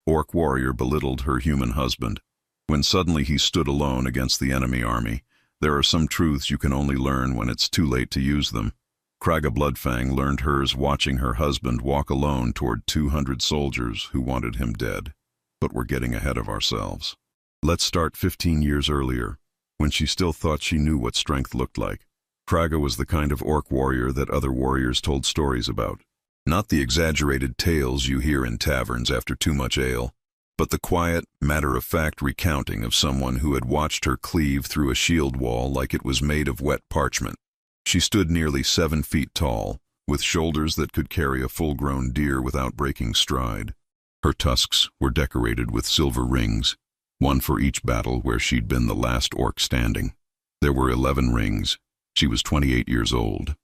Orc warrior belittled her human husband. When suddenly he stood alone against the enemy army, there are some truths you can only learn when it's too late to use them. Kraga Bloodfang learned hers watching her husband walk alone toward 200 soldiers who wanted him dead. But we're getting ahead of ourselves. Let's start 15 years earlier, when she still thought she knew what strength looked like. Kraga was the kind of orc warrior that other warriors told stories about. Not the exaggerated tales you hear in taverns after too much ale, but the quiet, matter-of-fact recounting of someone who had watched her cleave through a shield wall like it was made of wet parchment. She stood nearly 7 feet tall, with shoulders that could carry a full-grown deer without breaking stride. Her tusks were decorated with silver rings, one for each battle where she'd been the last orc standing. There were 11 rings. She was 28 years old.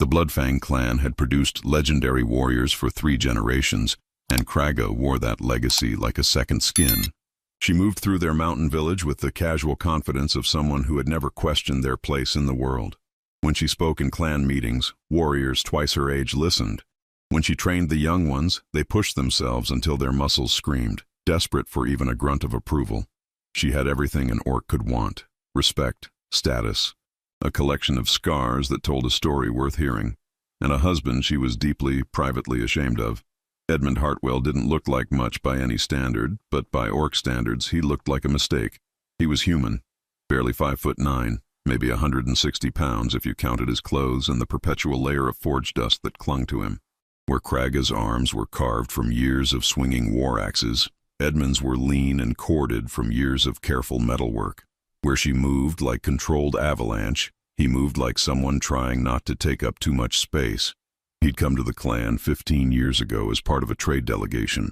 The Bloodfang clan had produced legendary warriors for 3 generations, and Kraga wore that legacy like a second skin. She moved through their mountain village with the casual confidence of someone who had never questioned their place in the world. When she spoke in clan meetings, warriors twice her age listened. When she trained the young ones, they pushed themselves until their muscles screamed, desperate for even a grunt of approval. She had everything an orc could want: respect, status, a collection of scars that told a story worth hearing, and a husband she was deeply, privately ashamed of. Edmund Hartwell didn't look like much by any standard, but by orc standards he looked like a mistake. He was human, barely 5'9", maybe 160 pounds if you counted his clothes and the perpetual layer of forge dust that clung to him. Where Kraga's arms were carved from years of swinging war axes, Edmund's were lean and corded from years of careful metalwork. Where she moved like controlled avalanche, he moved like someone trying not to take up too much space. He'd come to the clan 15 years ago as part of a trade delegation.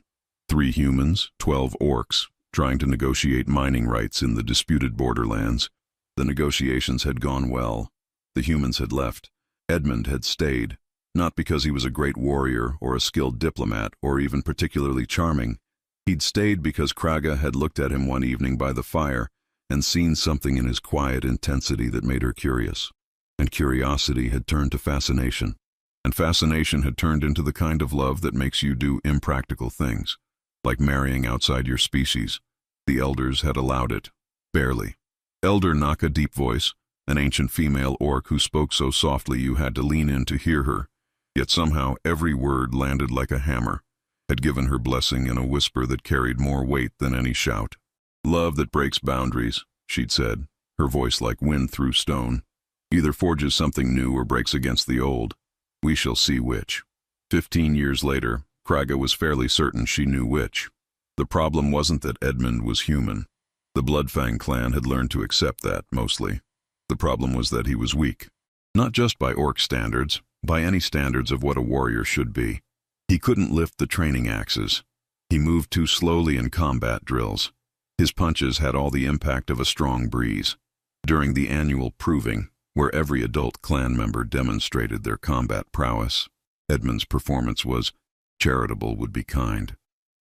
3 humans, 12 orcs, trying to negotiate mining rights in the disputed borderlands. The negotiations had gone well. The humans had left. Edmund had stayed, not because he was a great warrior or a skilled diplomat or even particularly charming. He'd stayed because Kraga had looked at him one evening by the fire and seen something in his quiet intensity that made her curious. And curiosity had turned to fascination. And fascination had turned into the kind of love that makes you do impractical things, like marrying outside your species. The elders had allowed it. Barely. Elder Naka, deep voice, an ancient female orc who spoke so softly you had to lean in to hear her, yet somehow every word landed like a hammer, had given her blessing in a whisper that carried more weight than any shout. Love that breaks boundaries, she'd said, her voice like wind through stone. Either forges something new or breaks against the old. We shall see which. 15 years later, Kraga was fairly certain she knew which. The problem wasn't that Edmund was human. The Bloodfang clan had learned to accept that, mostly. The problem was that he was weak. Not just by orc standards, by any standards of what a warrior should be. He couldn't lift the training axes. He moved too slowly in combat drills. His punches had all the impact of a strong breeze. During the annual proving, where every adult clan member demonstrated their combat prowess, Edmund's performance was charitable would be kind,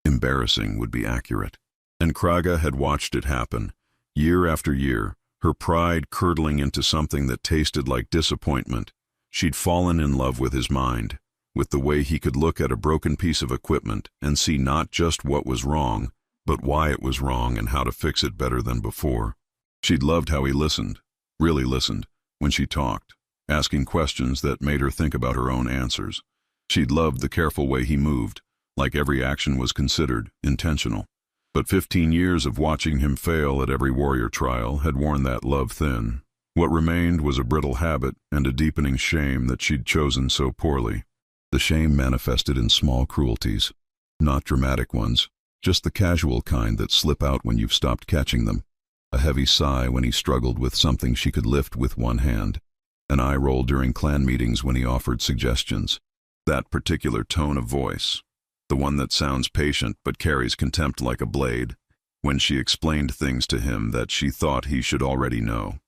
embarrassing would be accurate. And Kraga had watched it happen, year after year, her pride curdling into something that tasted like disappointment. She'd fallen in love with his mind, with the way he could look at a broken piece of equipment and see not just what was wrong, but why it was wrong and how to fix it better than before. She'd loved how he listened, really listened, when she talked, asking questions that made her think about her own answers. She'd loved the careful way he moved, like every action was considered, intentional. But 15 years of watching him fail at every warrior trial had worn that love thin. What remained was a brittle habit and a deepening shame that she'd chosen so poorly. The shame manifested in small cruelties, not dramatic ones, just the casual kind that slip out when you've stopped catching them. A heavy sigh when he struggled with something she could lift with one hand. An eye roll during clan meetings when he offered suggestions. That particular tone of voice, the one that sounds patient but carries contempt like a blade, when she explained things to him that she thought he should already know.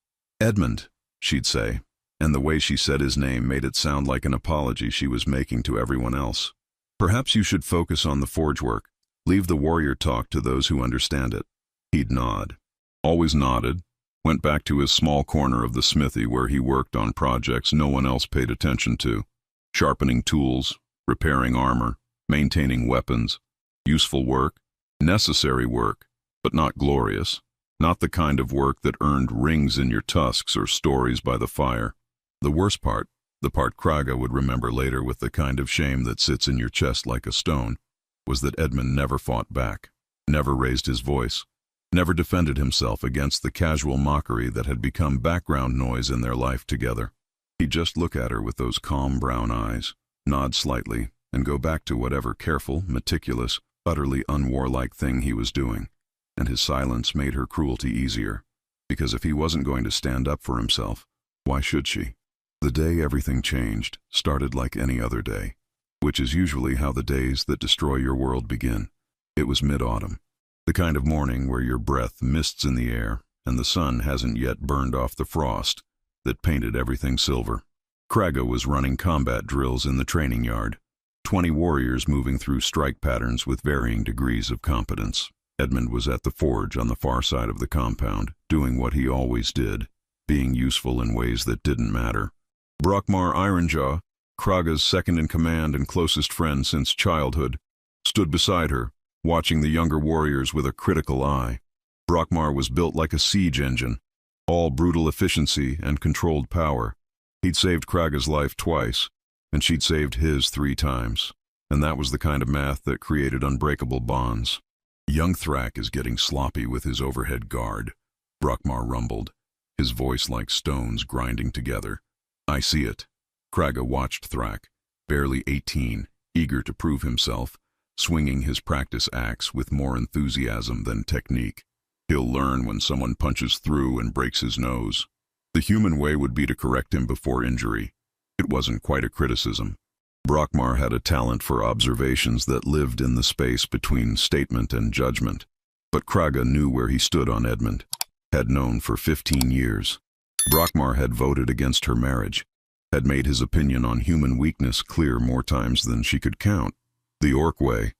"Edmund," she'd say, and the way she said his name made it sound like an apology she was making to everyone else. "Perhaps you should focus on the forge work. Leave the warrior talk to those who understand it." He'd nod. Always nodded, went back to his small corner of the smithy where he worked on projects no one else paid attention to. Sharpening tools, repairing armor, maintaining weapons. Useful work, Necessary work, but not glorious. Not the kind of work that earned rings in your tusks or stories by the fire. The worst part, the part Kraga would remember later with the kind of shame that sits in your chest like a stone, was that Edmund never fought back, never raised his voice, never defended himself against the casual mockery that had become background noise in their life together. He'd just look at her with those calm brown eyes, nod slightly, and go back to whatever careful, meticulous, utterly unwarlike thing he was doing. And his silence made her cruelty easier, because if he wasn't going to stand up for himself, why should she? The day everything changed started like any other day, which is usually how the days that destroy your world begin. It was mid-autumn, the kind of morning where your breath mists in the air and the sun hasn't yet burned off the frost that painted everything silver. Kraga was running combat drills in the training yard, 20 warriors moving through strike patterns with varying degrees of competence. Edmund was at the forge on the far side of the compound, doing what he always did, being useful in ways that didn't matter. Brockmar Ironjaw, Kraga's second-in-command and closest friend since childhood, stood beside her, watching the younger warriors with a critical eye. Brockmar was built like a siege engine, all brutal efficiency and controlled power. He'd saved Kraga's life twice, and she'd saved his 3 times, and that was the kind of math that created unbreakable bonds. Young Thrak is getting sloppy with his overhead guard, Brockmar rumbled, his voice like stones grinding together. I see it. Kraga watched Thrak, barely 18, eager to prove himself, swinging his practice axe with more enthusiasm than technique. He'll learn when someone punches through and breaks his nose. The human way would be to correct him before injury. It wasn't quite a criticism. Brockmar had a talent for observations that lived in the space between statement and judgment. But Kraga knew where he stood on Edmund, had known for 15 years. Brockmar had voted against her marriage, had made his opinion on human weakness clear more times than she could count. The Orc way,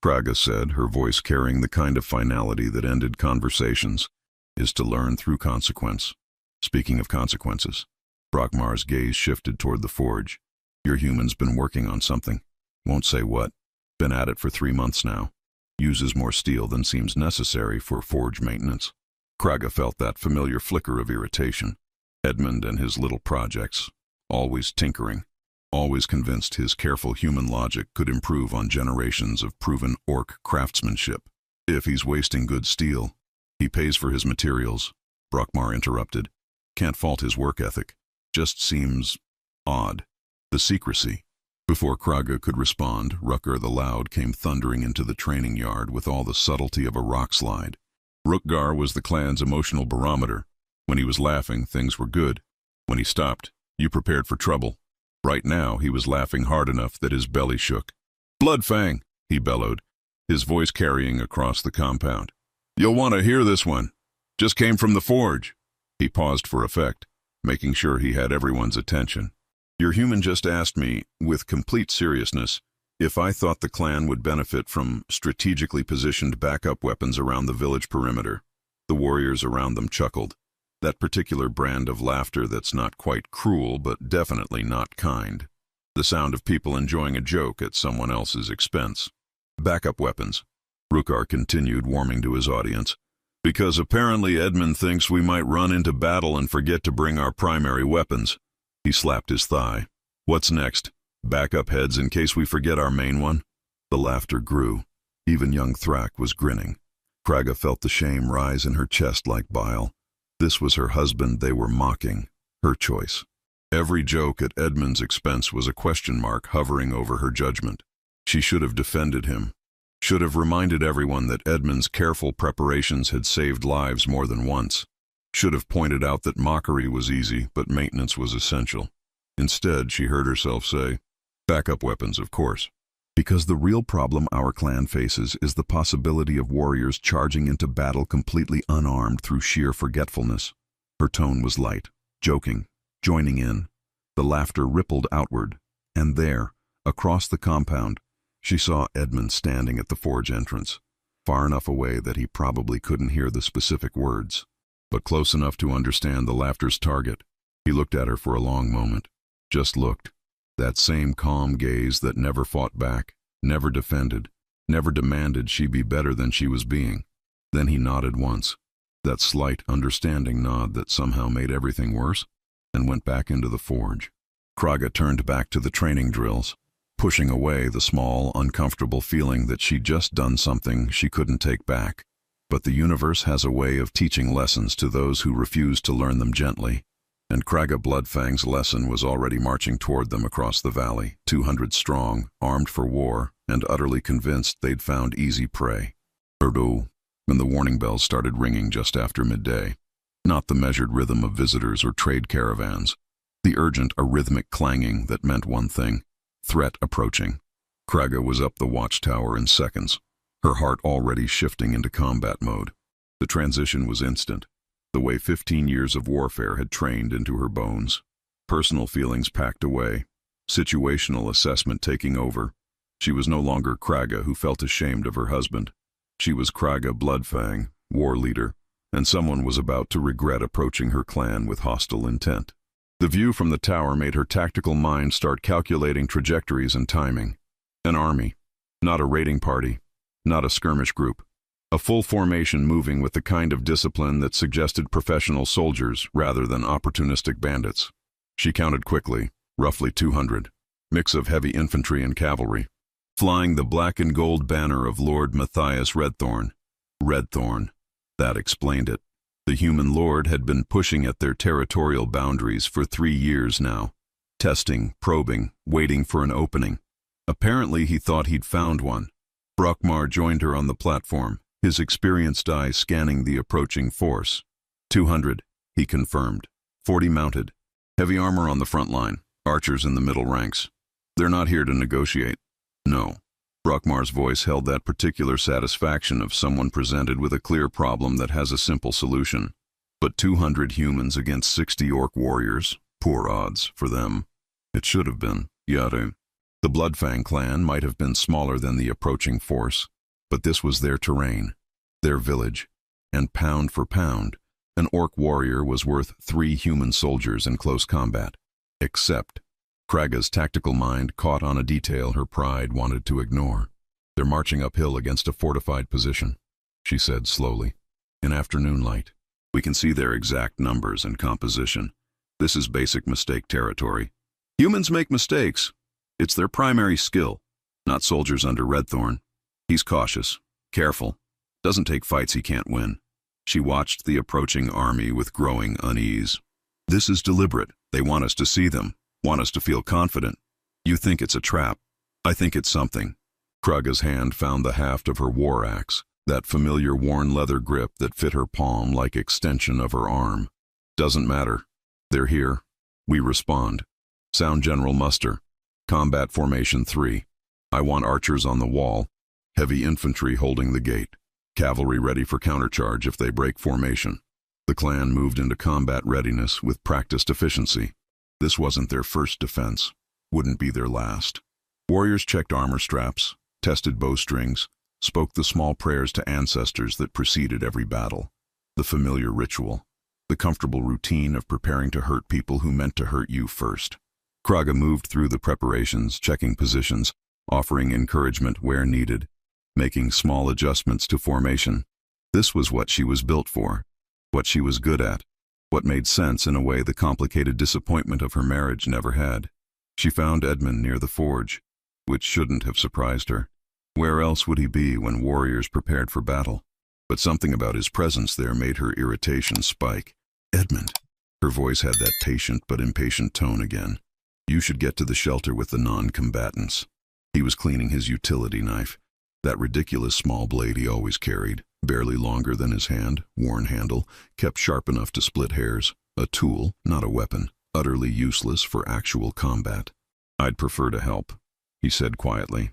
Kraga said, her voice carrying the kind of finality that ended conversations, is to learn through consequence. Speaking of consequences, Brockmar's gaze shifted toward the forge. Your human's been working on something. Won't say what. Been at it for 3 months now. Uses more steel than seems necessary for forge maintenance. Kraga felt that familiar flicker of irritation. Edmund and his little projects, always tinkering, always convinced his careful human logic could improve on generations of proven orc craftsmanship. If he's wasting good steel, he pays for his materials, Brockmar interrupted. Can't fault his work ethic. Just seems odd. The secrecy. Before Kraga could respond, Rucker the Loud came thundering into the training yard with all the subtlety of a rock slide. Rukgar was the clan's emotional barometer. When he was laughing, things were good. When he stopped, you prepared for trouble. Right now, he was laughing hard enough that his belly shook. Bloodfang, he bellowed, his voice carrying across the compound. You'll want to hear this one. Just came from the forge. He paused for effect, making sure he had everyone's attention. Your human just asked me, with complete seriousness, if I thought the clan would benefit from strategically positioned backup weapons around the village perimeter. The warriors around them chuckled. That particular brand of laughter that's not quite cruel, but definitely not kind. The sound of people enjoying a joke at someone else's expense. Backup weapons, Rukar continued, warming to his audience. Because apparently Edmund thinks we might run into battle and forget to bring our primary weapons. He slapped his thigh. What's next? Backup heads in case we forget our main one? The laughter grew. Even young Thrak was grinning. Kraga felt the shame rise in her chest like bile. This was her husband they were mocking, her choice. Every joke at Edmund's expense was a question mark hovering over her judgment. She should have defended him, should have reminded everyone that Edmund's careful preparations had saved lives more than once, should have pointed out that mockery was easy, but maintenance was essential. Instead, she heard herself say, backup weapons, of course. Because the real problem our clan faces is the possibility of warriors charging into battle completely unarmed through sheer forgetfulness. Her tone was light, joking, joining in. The laughter rippled outward, and there, across the compound, she saw Edmund standing at the forge entrance, far enough away that he probably couldn't hear the specific words, but close enough to understand the laughter's target. He looked at her for a long moment, just looked. That same calm gaze that never fought back, never defended, never demanded she be better than she was being. Then he nodded once, that slight, understanding nod that somehow made everything worse, and went back into the forge. Kraga turned back to the training drills, pushing away the small, uncomfortable feeling that she'd just done something she couldn't take back. But the universe has a way of teaching lessons to those who refuse to learn them gently, and Kraga Bloodfang's lesson was already marching toward them across the valley, 200 strong, armed for war, and utterly convinced they'd found easy prey. Erdo, when the warning bells started ringing just after midday. Not the measured rhythm of visitors or trade caravans. The urgent, arrhythmic clanging that meant one thing: threat approaching. Kraga was up the watchtower in seconds, her heart already shifting into combat mode. The transition was instant, the way 15 years of warfare had trained into her bones. Personal feelings packed away, situational assessment taking over. She was no longer Kraga who felt ashamed of her husband. She was Kraga Bloodfang, war leader, and someone was about to regret approaching her clan with hostile intent. The view from the tower made her tactical mind start calculating trajectories and timing. An army, not a raiding party, not a skirmish group. A full formation moving with the kind of discipline that suggested professional soldiers rather than opportunistic bandits. She counted quickly, roughly 200, mix of heavy infantry and cavalry, flying the black and gold banner of Lord Matthias Redthorn. Redthorn. That explained it. The human lord had been pushing at their territorial boundaries for 3 years now, testing, probing, waiting for an opening. Apparently he thought he'd found one. Brockmar joined her on the platform, his experienced eye scanning the approaching force. 200, he confirmed. 40 mounted. Heavy armor on the front line, archers in the middle ranks. They're not here to negotiate. No. Brockmar's voice held that particular satisfaction of someone presented with a clear problem that has a simple solution. But 200 humans against 60 orc warriors, poor odds for them. It should have been, yada. The Bloodfang clan might have been smaller than the approaching force, but this was their terrain, their village, and pound for pound, an orc warrior was worth 3 human soldiers in close combat. Except, Kraga's tactical mind caught on a detail her pride wanted to ignore. They're marching uphill against a fortified position, she said slowly. In afternoon light, we can see their exact numbers and composition. This is basic mistake territory. Humans make mistakes. It's their primary skill, not soldiers under Redthorn. He's cautious, careful, doesn't take fights he can't win. She watched the approaching army with growing unease. This is deliberate. They want us to see them, want us to feel confident. You think it's a trap. I think it's something. Kraga's hand found the haft of her war axe, that familiar worn leather grip that fit her palm like extension of her arm. Doesn't matter. They're here. We respond. Sound general muster. Combat formation 3. I want archers on the wall, heavy infantry holding the gate, cavalry ready for countercharge if they break formation. The clan moved into combat readiness with practiced efficiency. This wasn't their first defense, wouldn't be their last. Warriors checked armor straps, tested bowstrings, spoke the small prayers to ancestors that preceded every battle. The familiar ritual, the comfortable routine of preparing to hurt people who meant to hurt you first. Kraga moved through the preparations, checking positions, offering encouragement where needed, making small adjustments to formation. This was what she was built for, what she was good at, what made sense in a way the complicated disappointment of her marriage never had. She found Edmund near the forge, which shouldn't have surprised her. Where else would he be when warriors prepared for battle? But something about his presence there made her irritation spike. Edmund. Her voice had that patient but impatient tone again. You should get to the shelter with the non-combatants. He was cleaning his utility knife, that ridiculous small blade he always carried, barely longer than his hand, worn handle, kept sharp enough to split hairs. A tool, not a weapon, utterly useless for actual combat. I'd prefer to help, he said quietly.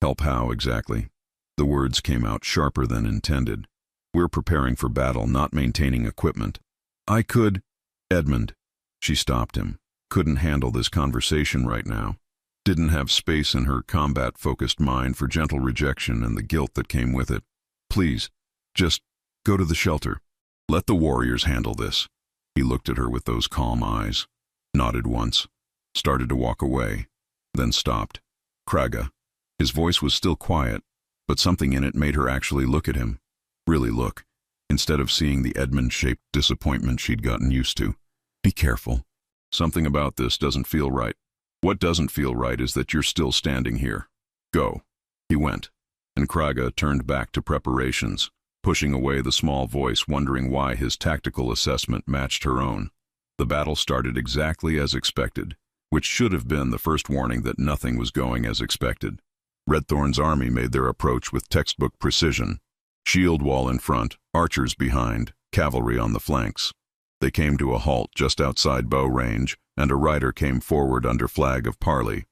Help how exactly? The words came out sharper than intended. We're preparing for battle, not maintaining equipment. I could... Edmund. She stopped him. Couldn't handle this conversation right now. Didn't have space in her combat-focused mind for gentle rejection and the guilt that came with it. Please, just go to the shelter. Let the warriors handle this. He looked at her with those calm eyes, nodded once, started to walk away, then stopped. Kraga. His voice was still quiet, but something in it made her actually look at him. Really look, instead of seeing the Edmund-shaped disappointment she'd gotten used to. Be careful. Something about this doesn't feel right. What doesn't feel right is that you're still standing here. Go. He went, and Kraga turned back to preparations, pushing away the small voice, wondering why his tactical assessment matched her own. The battle started exactly as expected, which should have been the first warning that nothing was going as expected. Redthorn's army made their approach with textbook precision. Shield wall in front, archers behind, cavalry on the flanks. They came to a halt just outside bow range, and a rider came forward under flag of parley.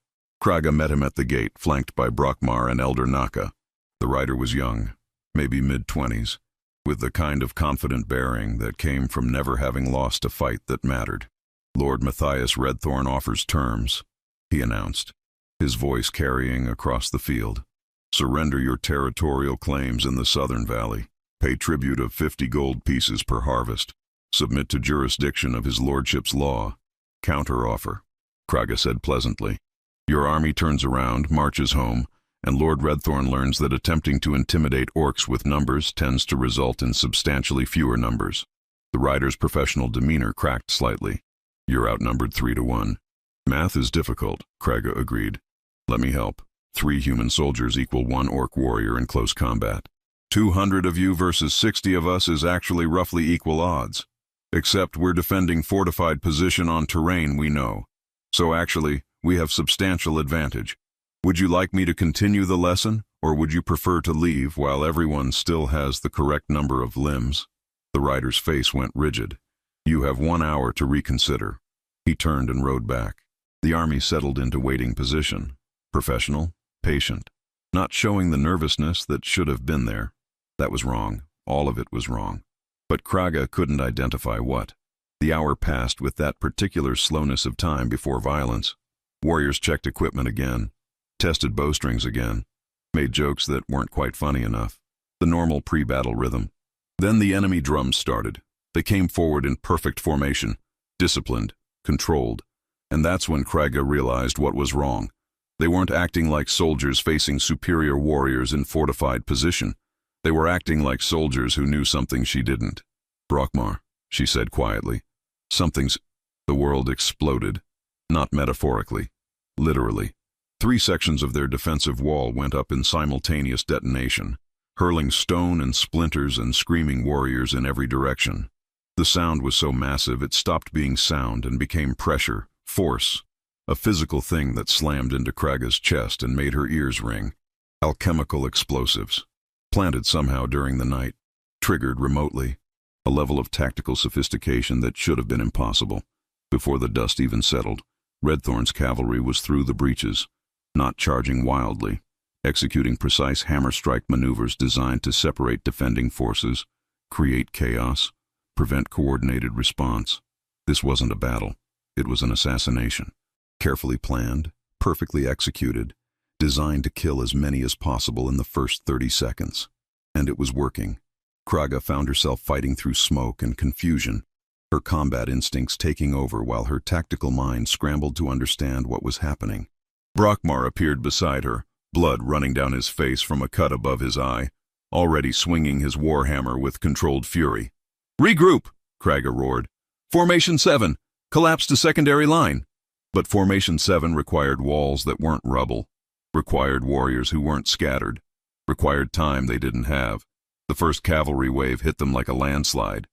Kraga met him at the gate, flanked by Brockmar and Elder Naka. The rider was young, maybe mid-20s, with the kind of confident bearing that came from never having lost a fight that mattered. Lord Matthias Redthorn offers terms, he announced, his voice carrying across the field. Surrender your territorial claims in the southern valley. Pay tribute of 50 gold pieces per harvest. Submit to jurisdiction of his lordship's law. Counter-offer, Kraga said pleasantly. Your army turns around, marches home, and Lord Redthorn learns that attempting to intimidate orcs with numbers tends to result in substantially fewer numbers. The rider's professional demeanor cracked slightly. You're outnumbered 3-1. Math is difficult, Kraga agreed. Let me help. 3 human soldiers equal 1 orc warrior in close combat. 200 of you versus 60 of us is actually roughly equal odds. Except we're defending fortified position on terrain we know. So actually, we have substantial advantage. Would you like me to continue the lesson, or would you prefer to leave while everyone still has the correct number of limbs? The rider's face went rigid. You have 1 hour to reconsider. He turned and rode back. The army settled into waiting position. Professional, patient, not showing the nervousness that should have been there. That was wrong. All of it was wrong. But Kraga couldn't identify what. The hour passed with that particular slowness of time before violence. Warriors checked equipment again, tested bowstrings again, made jokes that weren't quite funny enough. The normal pre-battle rhythm. Then the enemy drums started. They came forward in perfect formation, disciplined, controlled. And that's when Kraga realized what was wrong. They weren't acting like soldiers facing superior warriors in fortified position. They were acting like soldiers who knew something she didn't. Brockmar, she said quietly. Something's... The world exploded. Not metaphorically. Literally. 3 sections of their defensive wall went up in simultaneous detonation, hurling stone and splinters and screaming warriors in every direction. The sound was so massive it stopped being sound and became pressure, force, a physical thing that slammed into Kraga's chest and made her ears ring. Alchemical explosives. Planted somehow during the night. Triggered remotely. A level of tactical sophistication that should have been impossible. Before the dust even settled, Redthorn's cavalry was through the breaches, not charging wildly, executing precise hammer-strike maneuvers designed to separate defending forces, create chaos, prevent coordinated response. This wasn't a battle. It was an assassination. Carefully planned, perfectly executed, designed to kill as many as possible in the first 30 seconds. And it was working. Kraga found herself fighting through smoke and confusion, her combat instincts taking over while her tactical mind scrambled to understand what was happening. Brockmar appeared beside her, blood running down his face from a cut above his eye, already swinging his warhammer with controlled fury. "Regroup!" Kraga roared. "Formation 7! Collapse to secondary line!" But Formation 7 required walls that weren't rubble, required warriors who weren't scattered, required time they didn't have. The first cavalry wave hit them like a landslide.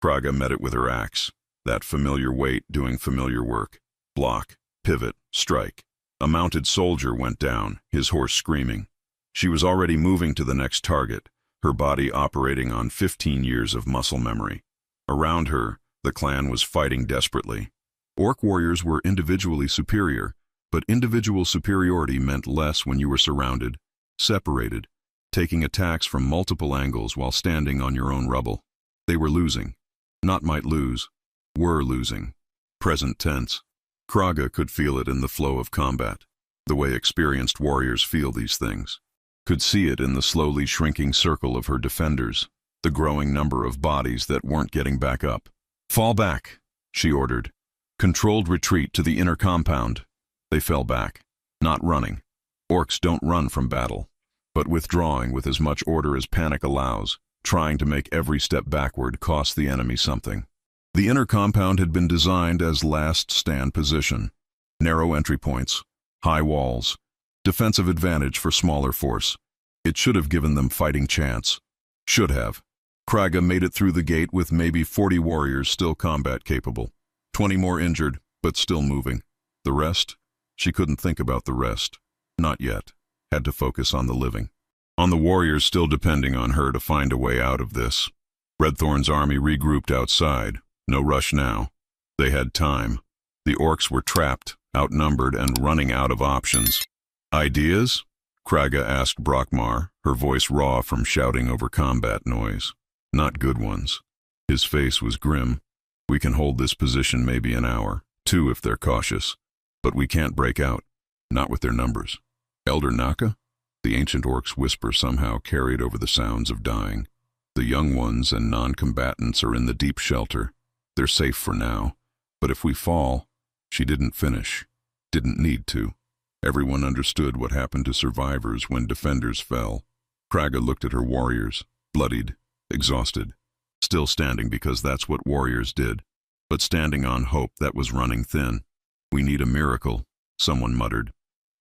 Kraga met it with her axe, that familiar weight doing familiar work. Block, pivot, strike. A mounted soldier went down, his horse screaming. She was already moving to the next target, her body operating on 15 years of muscle memory. Around her, the clan was fighting desperately. Orc warriors were individually superior, but individual superiority meant less when you were surrounded, separated, taking attacks from multiple angles while standing on your own rubble. They were losing. Not might lose. Were losing. Present tense. Kraga could feel it in the flow of combat, the way experienced warriors feel these things. Could see it in the slowly shrinking circle of her defenders, the growing number of bodies that weren't getting back up. "Fall back," she ordered. Controlled retreat to the inner compound. They fell back. Not running. Orcs don't run from battle. but withdrawing with as much order as panic allows, trying to make every step backward cost the enemy something. The inner compound had been designed as last stand position. Narrow entry points, high walls, defensive advantage for smaller force. It should have given them fighting chance. Should have. Kraga made it through the gate with maybe 40 warriors still combat capable. 20 more injured, but still moving. The rest? She couldn't think about the rest. Not yet. Had to focus on the living. On the warriors still depending on her to find a way out of this. Redthorn's army regrouped outside. No rush now. They had time. The orcs were trapped, outnumbered, and running out of options. Ideas? Kraga asked Brockmar, her voice raw from shouting over combat noise. Not good ones. His face was grim. We can hold this position maybe an hour, 2 if they're cautious. But we can't break out. Not with their numbers. Elder Naka? The ancient orc's whisper somehow carried over the sounds of dying. The young ones and non-combatants are in the deep shelter. They're safe for now. But if we fall... She didn't finish. Didn't need to. Everyone understood what happened to survivors when defenders fell. Kraga looked at her warriors, bloodied, exhausted. Still standing because that's what warriors did. But standing on hope that was running thin. We need a miracle, someone muttered.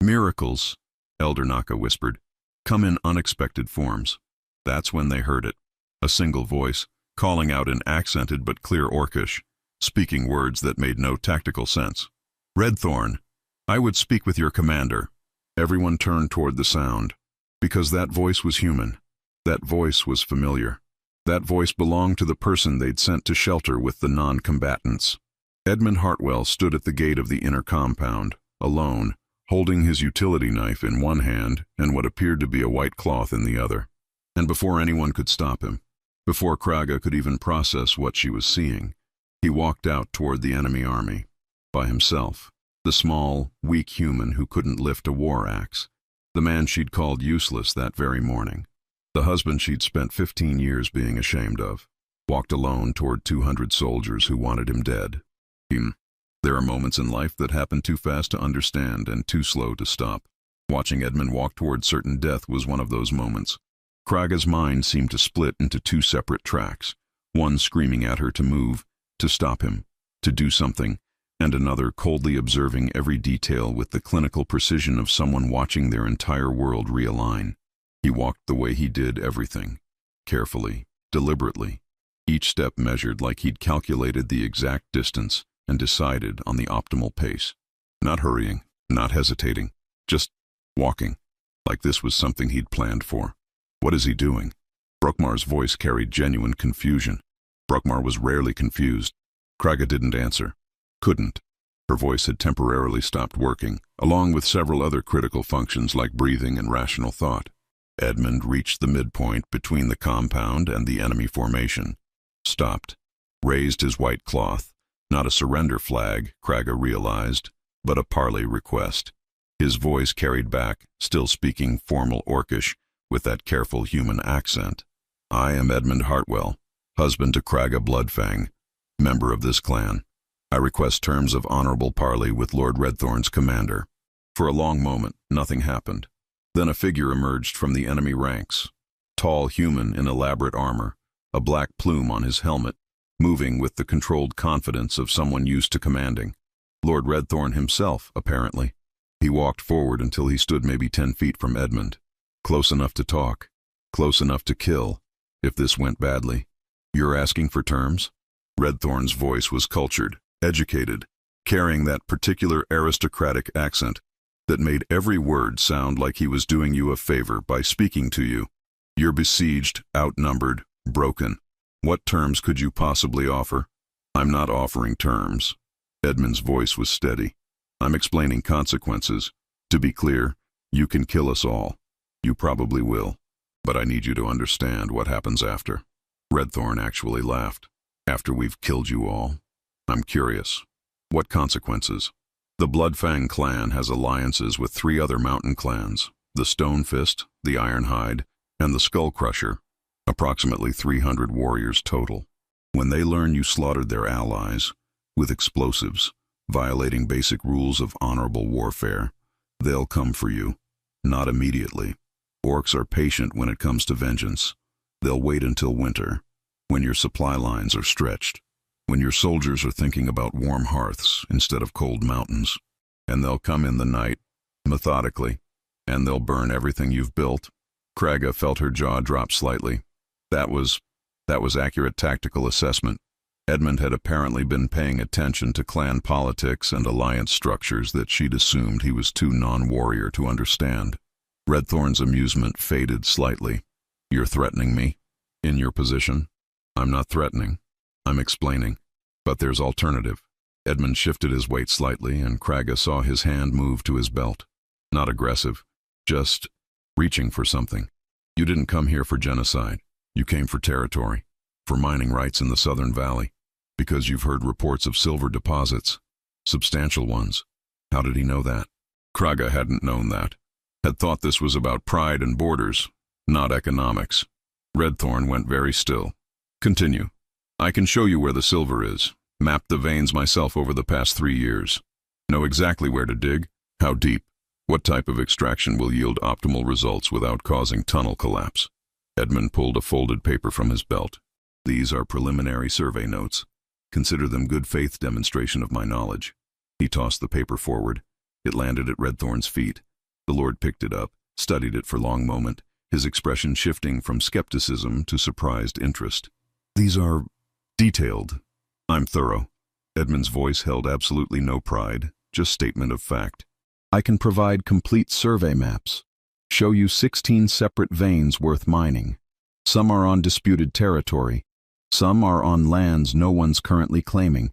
Miracles, Elder Naka whispered, come in unexpected forms. That's when they heard it. A single voice, calling out in accented but clear Orcish, speaking words that made no tactical sense. Redthorn, I would speak with your commander. Everyone turned toward the sound, because that voice was human. That voice was familiar. That voice belonged to the person they'd sent to shelter with the non-combatants. Edmund Hartwell stood at the gate of the inner compound, alone, holding his utility knife in one hand and what appeared to be a white cloth in the other. And before anyone could stop him, before Kraga could even process what she was seeing, he walked out toward the enemy army, by himself, the small, weak human who couldn't lift a war axe, the man she'd called useless that very morning, the husband she'd spent 15 years being ashamed of, walked alone toward 200 soldiers who wanted him dead. There are moments in life that happen too fast to understand and too slow to stop. Watching Edmund walk toward certain death was one of those moments. Kraga's mind seemed to split into 2 separate tracks, one screaming at her to move, to stop him, to do something, and another coldly observing every detail with the clinical precision of someone watching their entire world realign. He walked the way he did everything, carefully, deliberately, each step measured like he'd calculated the exact distance and decided on the optimal pace. Not hurrying, not hesitating, just walking, like this was something he'd planned for. What is he doing? Brockmar's voice carried genuine confusion. Brockmar was rarely confused. Kraga didn't answer. Couldn't. Her voice had temporarily stopped working, along with several other critical functions like breathing and rational thought. Edmund reached the midpoint between the compound and the enemy formation. Stopped. Raised his white cloth. Not a surrender flag, Kraga realized, but a parley request. His voice carried back, still speaking formal Orcish, with that careful human accent. I am Edmund Hartwell, husband to Kraga Bloodfang, member of this clan. I request terms of honorable parley with Lord Redthorn's commander. For a long moment, nothing happened. Then a figure emerged from the enemy ranks. Tall human in elaborate armor, a black plume on his helmet, moving with the controlled confidence of someone used to commanding. Lord Redthorn himself, apparently. He walked forward until he stood maybe 10 feet from Edmund. Close enough to talk. Close enough to kill, if this went badly. You're asking for terms? Redthorn's voice was cultured, educated, carrying that particular aristocratic accent that made every word sound like he was doing you a favor by speaking to you. You're besieged, outnumbered, broken. What terms could you possibly offer? I'm not offering terms. Edmund's voice was steady. I'm explaining consequences. To be clear, you can kill us all. You probably will. But I need you to understand what happens after. Redthorn actually laughed. After we've killed you all? I'm curious. What consequences? The Bloodfang clan has alliances with 3 other mountain clans, the Stonefist, the Ironhide, and the Skullcrusher. Approximately 300 warriors total. When they learn you slaughtered their allies, with explosives, violating basic rules of honorable warfare, they'll come for you. Not immediately, Orcs are patient when it comes to vengeance. They'll wait until winter, when your supply lines are stretched, when your soldiers are thinking about warm hearths instead of cold mountains. And they'll come in the night, methodically, and they'll burn everything you've built. Kraga felt her jaw drop slightly. That was accurate tactical assessment. Edmund had apparently been paying attention to clan politics and alliance structures that she'd assumed he was too non-warrior to understand. Redthorn's amusement faded slightly. You're threatening me? In your position? I'm not threatening. I'm explaining. But there's alternative. Edmund shifted his weight slightly, and Kraga saw his hand move to his belt. Not aggressive, just reaching for something. You didn't come here for genocide. You came for territory, for mining rights in the Southern Valley, because you've heard reports of silver deposits, substantial ones. How did he know that? Kraga hadn't known that. Had thought this was about pride and borders, not economics. Redthorn went very still. Continue. I can show you where the silver is. Mapped the veins myself over the past 3 years. Know exactly where to dig, how deep, what type of extraction will yield optimal results without causing tunnel collapse. Edmund pulled a folded paper from his belt. These are preliminary survey notes. Consider them good faith demonstration of my knowledge. He tossed the paper forward. It landed at Redthorn's feet. The Lord picked it up, studied it for a long moment, his expression shifting from skepticism to surprised interest. These are detailed. I'm thorough. Edmund's voice held absolutely no pride, just statement of fact. I can provide complete survey maps. Show you 16 separate veins worth mining. Some are on disputed territory. Some are on lands no one's currently claiming.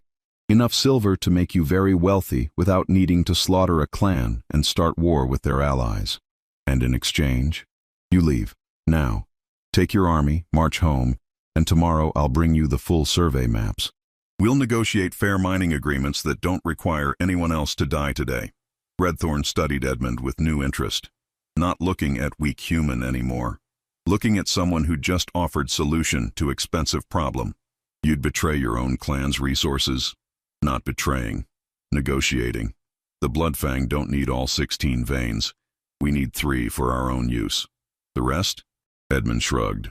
Enough silver to make you very wealthy without needing to slaughter a clan and start war with their allies. And in exchange, you leave. Now, take your army, march home, and tomorrow I'll bring you the full survey maps. We'll negotiate fair mining agreements that don't require anyone else to die today. Redthorn studied Edmund with new interest. Not looking at weak human anymore. Looking at someone who just offered solution to expensive problem. You'd betray your own clan's resources? Not betraying. Negotiating. The Bloodfang don't need all 16 veins. We need 3 for our own use. The rest? Edmund shrugged.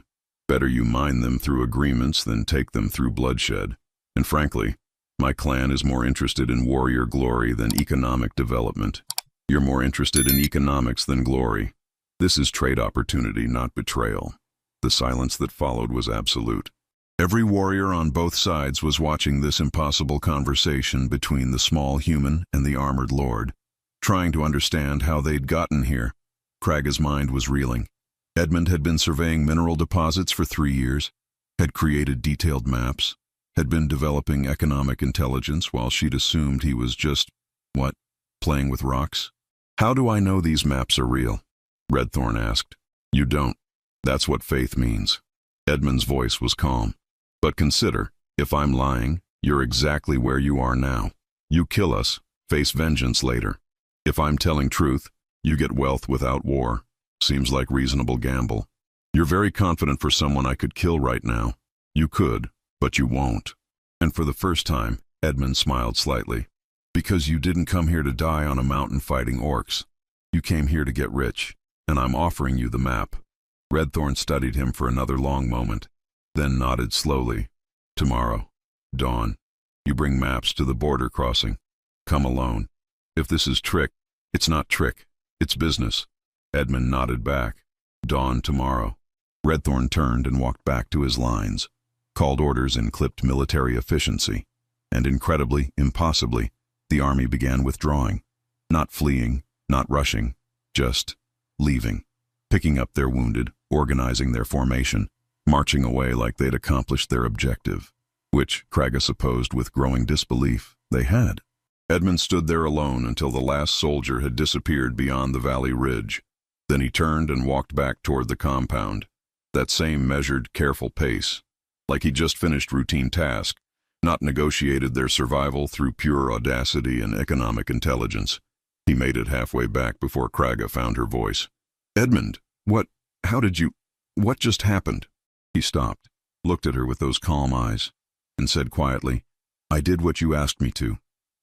Better you mine them through agreements than take them through bloodshed. And frankly, my clan is more interested in warrior glory than economic development. You're more interested in economics than glory. This is trade opportunity, not betrayal. The silence that followed was absolute. Every warrior on both sides was watching this impossible conversation between the small human and the armored lord, trying to understand how they'd gotten here. Kraga's mind was reeling. Edmund had been surveying mineral deposits for 3 years, had created detailed maps, had been developing economic intelligence while she'd assumed he was just, what, playing with rocks? How do I know these maps are real? Redthorn asked. You don't. That's what faith means. Edmund's voice was calm. But consider, if I'm lying, you're exactly where you are now. You kill us, face vengeance later. If I'm telling truth, you get wealth without war. Seems like reasonable gamble. You're very confident for someone I could kill right now. You could, but you won't. And for the first time, Edmund smiled slightly. Because you didn't come here to die on a mountain fighting orcs. You came here to get rich, and I'm offering you the map. Redthorn studied him for another long moment, then nodded slowly. Tomorrow, dawn, you bring maps to the border crossing. Come alone. If this is trick, it's not trick, it's business. Edmund nodded back. Dawn tomorrow. Redthorn turned and walked back to his lines, called orders in clipped military efficiency, and incredibly, impossibly, the army began withdrawing. Not fleeing, not rushing, just leaving, picking up their wounded, organizing their formation, marching away like they'd accomplished their objective, which, Kraga supposed with growing disbelief, they had. Edmund stood there alone until the last soldier had disappeared beyond the valley ridge. Then he turned and walked back toward the compound. That same measured, careful pace, like he just finished routine task, not negotiated their survival through pure audacity and economic intelligence. He made it halfway back before Kraga found her voice. Edmund, what just happened? He stopped, looked at her with those calm eyes, and said quietly, I did what you asked me to.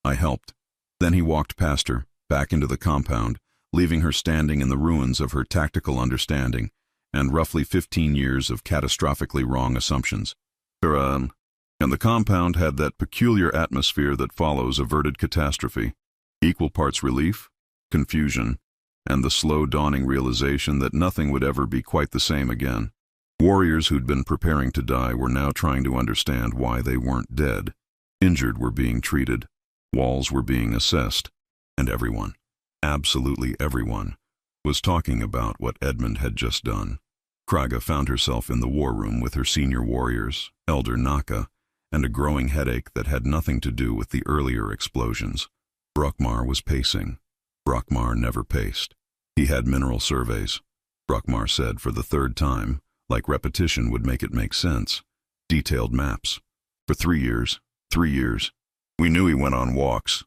I helped. Then he walked past her, back into the compound, leaving her standing in the ruins of her tactical understanding and roughly 15 years of catastrophically wrong assumptions. And the compound had that peculiar atmosphere that follows averted catastrophe, equal parts relief, confusion, and the slow dawning realization that nothing would ever be quite the same again. Warriors who'd been preparing to die were now trying to understand why they weren't dead. Injured were being treated, walls were being assessed, and everyone, absolutely everyone, was talking about what Edmund had just done. Kraga found herself in the war room with her senior warriors, Elder Naka, and a growing headache that had nothing to do with the earlier explosions. Brokmar was pacing. Brokmar never paced. He had mineral surveys. Brokmar said for the third time, like repetition would make it make sense. Detailed maps. For 3 years. 3 years. We knew he went on walks.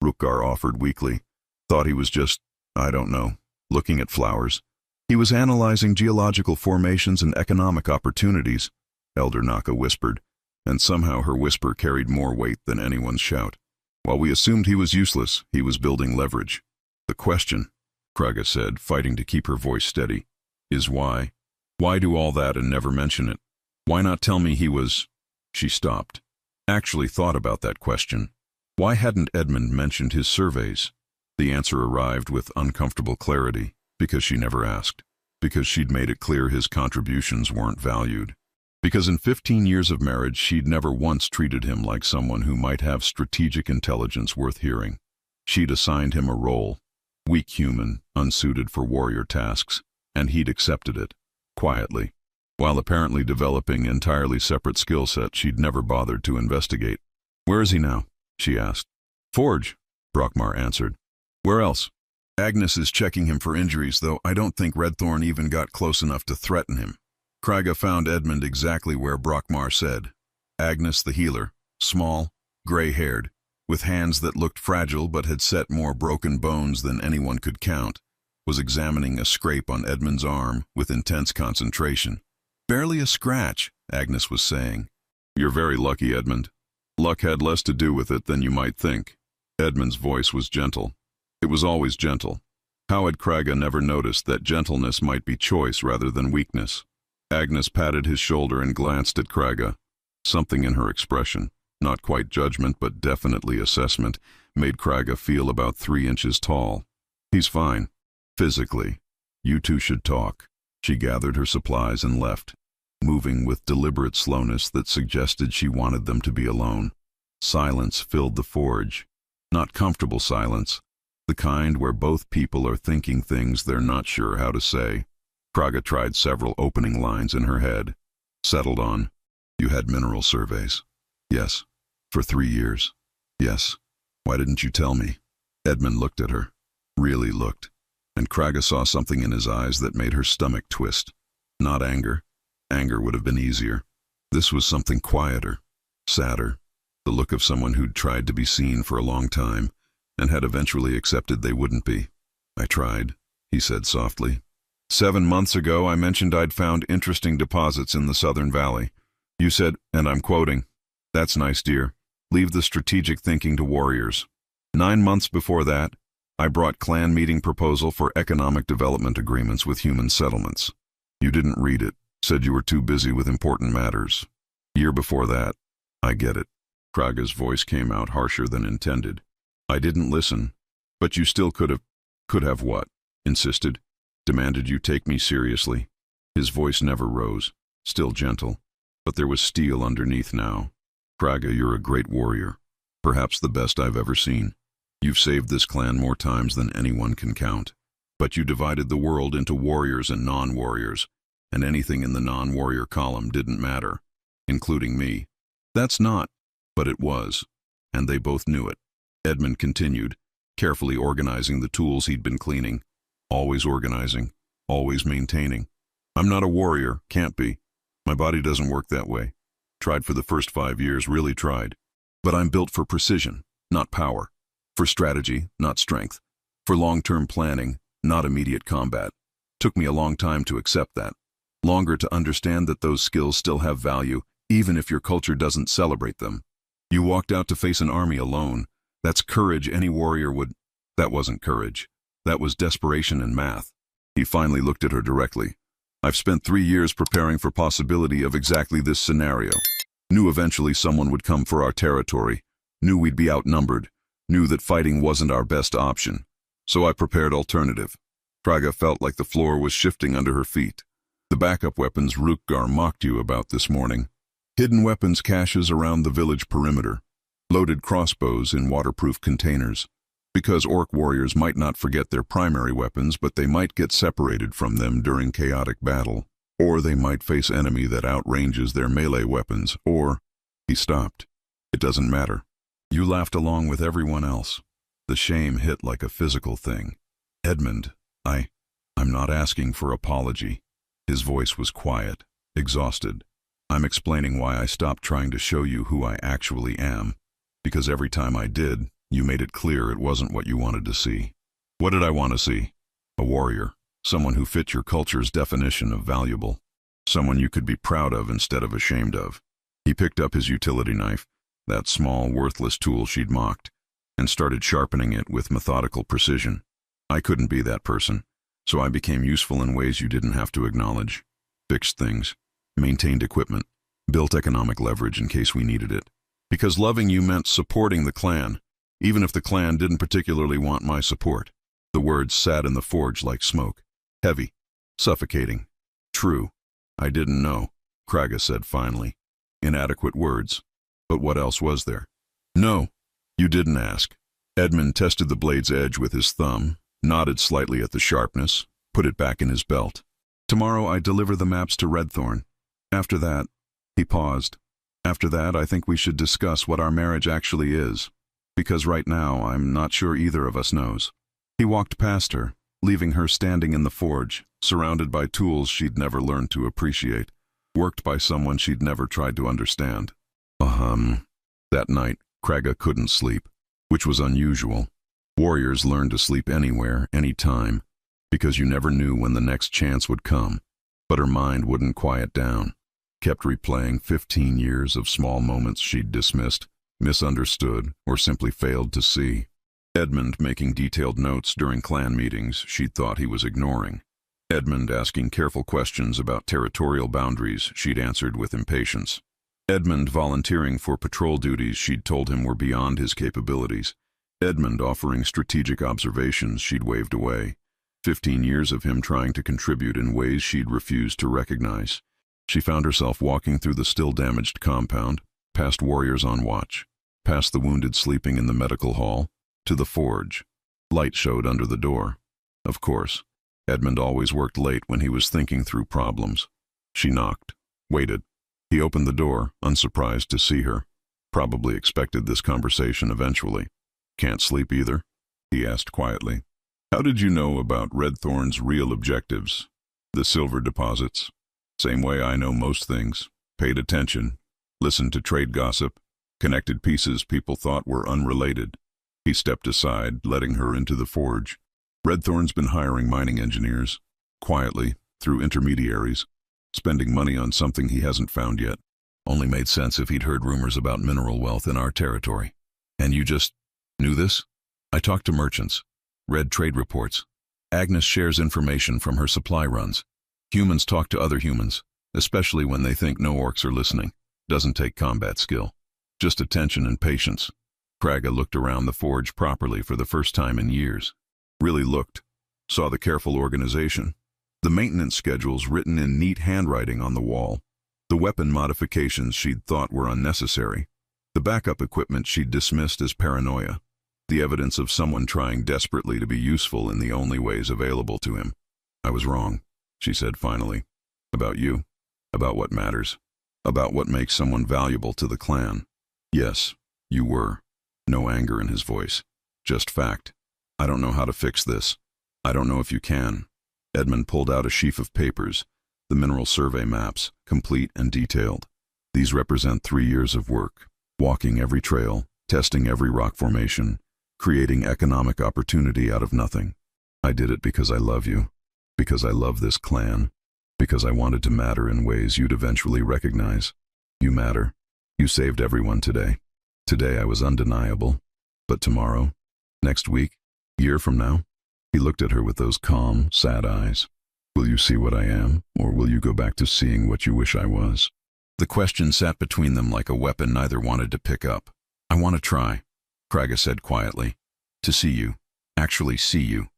Rukgar offered weakly. Thought he was just, I don't know, looking at flowers. He was analyzing geological formations and economic opportunities, Elder Naka whispered, and somehow her whisper carried more weight than anyone's shout. While we assumed he was useless, he was building leverage. The question, Kraga said, fighting to keep her voice steady, is why? Why do all that and never mention it? Why not tell me he was... She stopped. Actually thought about that question. Why hadn't Edmund mentioned his surveys? The answer arrived with uncomfortable clarity, because she never asked. Because she'd made it clear his contributions weren't valued. Because in 15 years of marriage she'd never once treated him like someone who might have strategic intelligence worth hearing. She'd assigned him a role, weak human, unsuited for warrior tasks, and he'd accepted it, quietly, while apparently developing entirely separate skill sets she'd never bothered to investigate. Where is he now? She asked. Forge, Brokmar answered. Where else? Agnes is checking him for injuries, though I don't think Redthorn even got close enough to threaten him. Kraga found Edmund exactly where Brokmar said. Agnes the healer, small, gray-haired, with hands that looked fragile but had set more broken bones than anyone could count, was examining a scrape on Edmund's arm with intense concentration. Barely a scratch, Agnes was saying. You're very lucky, Edmund. Luck had less to do with it than you might think. Edmund's voice was gentle. It was always gentle. How had Kraga never noticed that gentleness might be choice rather than weakness? Agnes patted his shoulder and glanced at Kraga. Something in her expression, not quite judgment but definitely assessment, made Kraga feel about 3 inches tall. He's fine. Physically. You two should talk. She gathered her supplies and left, moving with deliberate slowness that suggested she wanted them to be alone. Silence filled the forge. Not comfortable silence. The kind where both people are thinking things they're not sure how to say. Kraga tried several opening lines in her head. Settled on, you had mineral surveys. Yes. For 3 years. Yes. Why didn't you tell me? Edmund looked at her. Really looked. And Kraga saw something in his eyes that made her stomach twist. Not anger. Anger would have been easier. This was something quieter. Sadder. The look of someone who'd tried to be seen for a long time, and had eventually accepted they wouldn't be. I tried, he said softly. 7 months ago I mentioned I'd found interesting deposits in the Southern Valley. You said, and I'm quoting, "That's nice, dear. Leave the strategic thinking to warriors." 9 months before that, I brought clan meeting proposal for economic development agreements with human settlements. You didn't read it, said you were too busy with important matters. Year before that, I get it. Kraga's voice came out harsher than intended. I didn't listen, but you still could have what? Insisted. Demanded you take me seriously. His voice never rose, still gentle, but there was steel underneath now. Kraga, you're a great warrior, perhaps the best I've ever seen. You've saved this clan more times than anyone can count. But you divided the world into warriors and non-warriors, and anything in the non-warrior column didn't matter, including me. That's not, but it was, and they both knew it. Edmund continued, carefully organizing the tools he'd been cleaning. Always organizing, always maintaining. I'm not a warrior, can't be. My body doesn't work that way. Tried for the first 5 years, really tried. But I'm built for precision, not power. For strategy, not strength. For long-term planning, not immediate combat. Took me a long time to accept that. Longer to understand that those skills still have value, even if your culture doesn't celebrate them. You walked out to face an army alone. That's courage any warrior would... That wasn't courage. That was desperation in math. He finally looked at her directly. I've spent 3 years preparing for possibility of exactly this scenario. Knew eventually someone would come for our territory. Knew we'd be outnumbered. Knew that fighting wasn't our best option. So I prepared alternative. Kraga felt like the floor was shifting under her feet. The backup weapons Rutger mocked you about this morning. Hidden weapons caches around the village perimeter. Loaded crossbows in waterproof containers. Because orc warriors might not forget their primary weapons, but they might get separated from them during chaotic battle. Or they might face enemy that outranges their melee weapons, or... He stopped. It doesn't matter. You laughed along with everyone else. The shame hit like a physical thing. Edmund, I'm not asking for apology. His voice was quiet, exhausted. I'm explaining why I stopped trying to show you who I actually am. Because every time I did, you made it clear it wasn't what you wanted to see. What did I want to see? A warrior. Someone who fit your culture's definition of valuable. Someone you could be proud of instead of ashamed of. He picked up his utility knife, that small, worthless tool she'd mocked, and started sharpening it with methodical precision. I couldn't be that person, so I became useful in ways you didn't have to acknowledge. Fixed things, maintained equipment, built economic leverage in case we needed it. Because loving you meant supporting the clan, even if the clan didn't particularly want my support. The words sat in the forge like smoke. Heavy. Suffocating. True. I didn't know, Kraga said finally. Inadequate words. But what else was there? No, you didn't ask. Edmund tested the blade's edge with his thumb, nodded slightly at the sharpness, put it back in his belt. Tomorrow I deliver the maps to Redthorn. After that, he paused. After that, I think we should discuss what our marriage actually is. Because right now, I'm not sure either of us knows. He walked past her, leaving her standing in the forge, surrounded by tools she'd never learned to appreciate, worked by someone she'd never tried to understand. That night, Kraga couldn't sleep, which was unusual. Warriors learned to sleep anywhere, anytime, because you never knew when the next chance would come. But her mind wouldn't quiet down, kept replaying 15 years of small moments she'd dismissed, misunderstood, or simply failed to see. Edmund making detailed notes during clan meetings she'd thought he was ignoring. Edmund asking careful questions about territorial boundaries she'd answered with impatience. Edmund volunteering for patrol duties she'd told him were beyond his capabilities. Edmund offering strategic observations she'd waved away. 15 years of him trying to contribute in ways she'd refused to recognize. She found herself walking through the still damaged compound, past warriors on watch, past the wounded sleeping in the medical hall, to the forge. Light showed under the door. Of course, Edmund always worked late when he was thinking through problems. She knocked, waited. He opened the door, unsurprised to see her. Probably expected this conversation eventually. Can't sleep either? He asked quietly. How did you know about Redthorn's real objectives? The silver deposits? Same way I know most things. Paid attention. Listened to trade gossip. Connected pieces people thought were unrelated. He stepped aside, letting her into the forge. Redthorn's been hiring mining engineers. Quietly, through intermediaries. Spending money on something he hasn't found yet. Only made sense if he'd heard rumors about mineral wealth in our territory. And you just knew this? I talked to merchants. Read trade reports. Agnes shares information from her supply runs. Humans talk to other humans, especially when they think no orcs are listening. Doesn't take combat skill. Just attention and patience. Kraga looked around the forge properly for the first time in years. Really looked. Saw the careful organization. The maintenance schedules written in neat handwriting on the wall. The weapon modifications she'd thought were unnecessary. The backup equipment she'd dismissed as paranoia. The evidence of someone trying desperately to be useful in the only ways available to him. I was wrong, she said finally. About you. About what matters. About what makes someone valuable to the clan. Yes, you were. No anger in his voice. Just fact. I don't know how to fix this. I don't know if you can. Edmund pulled out a sheaf of papers, the mineral survey maps, complete and detailed. These represent 3 years of work, walking every trail, testing every rock formation, creating economic opportunity out of nothing. I did it because I love you, because I love this clan, because I wanted to matter in ways you'd eventually recognize. You matter. You saved everyone today. Today I was undeniable. But tomorrow, next week, year from now, He looked at her with those calm, sad eyes. Will you see what I am, or will you go back to seeing what you wish I was? The question sat between them like a weapon neither wanted to pick up. I want to try, Kraga said quietly. To see you. Actually see you.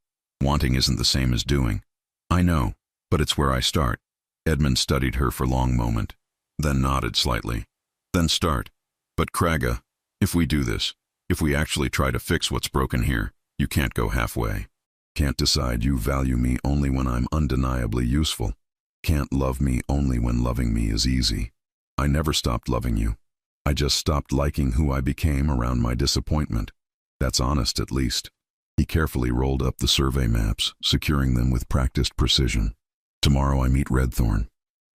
Wanting isn't the same as doing. I know, but it's where I start. Edmund studied her for a long moment, then nodded slightly. Then start. But Kraga, if we do this, if we actually try to fix what's broken here, you can't go halfway. Can't decide you value me only when I'm undeniably useful. Can't love me only when loving me is easy. I never stopped loving you. I just stopped liking who I became around my disappointment. That's honest, at least. He carefully rolled up the survey maps, securing them with practiced precision. Tomorrow I meet Redthorn.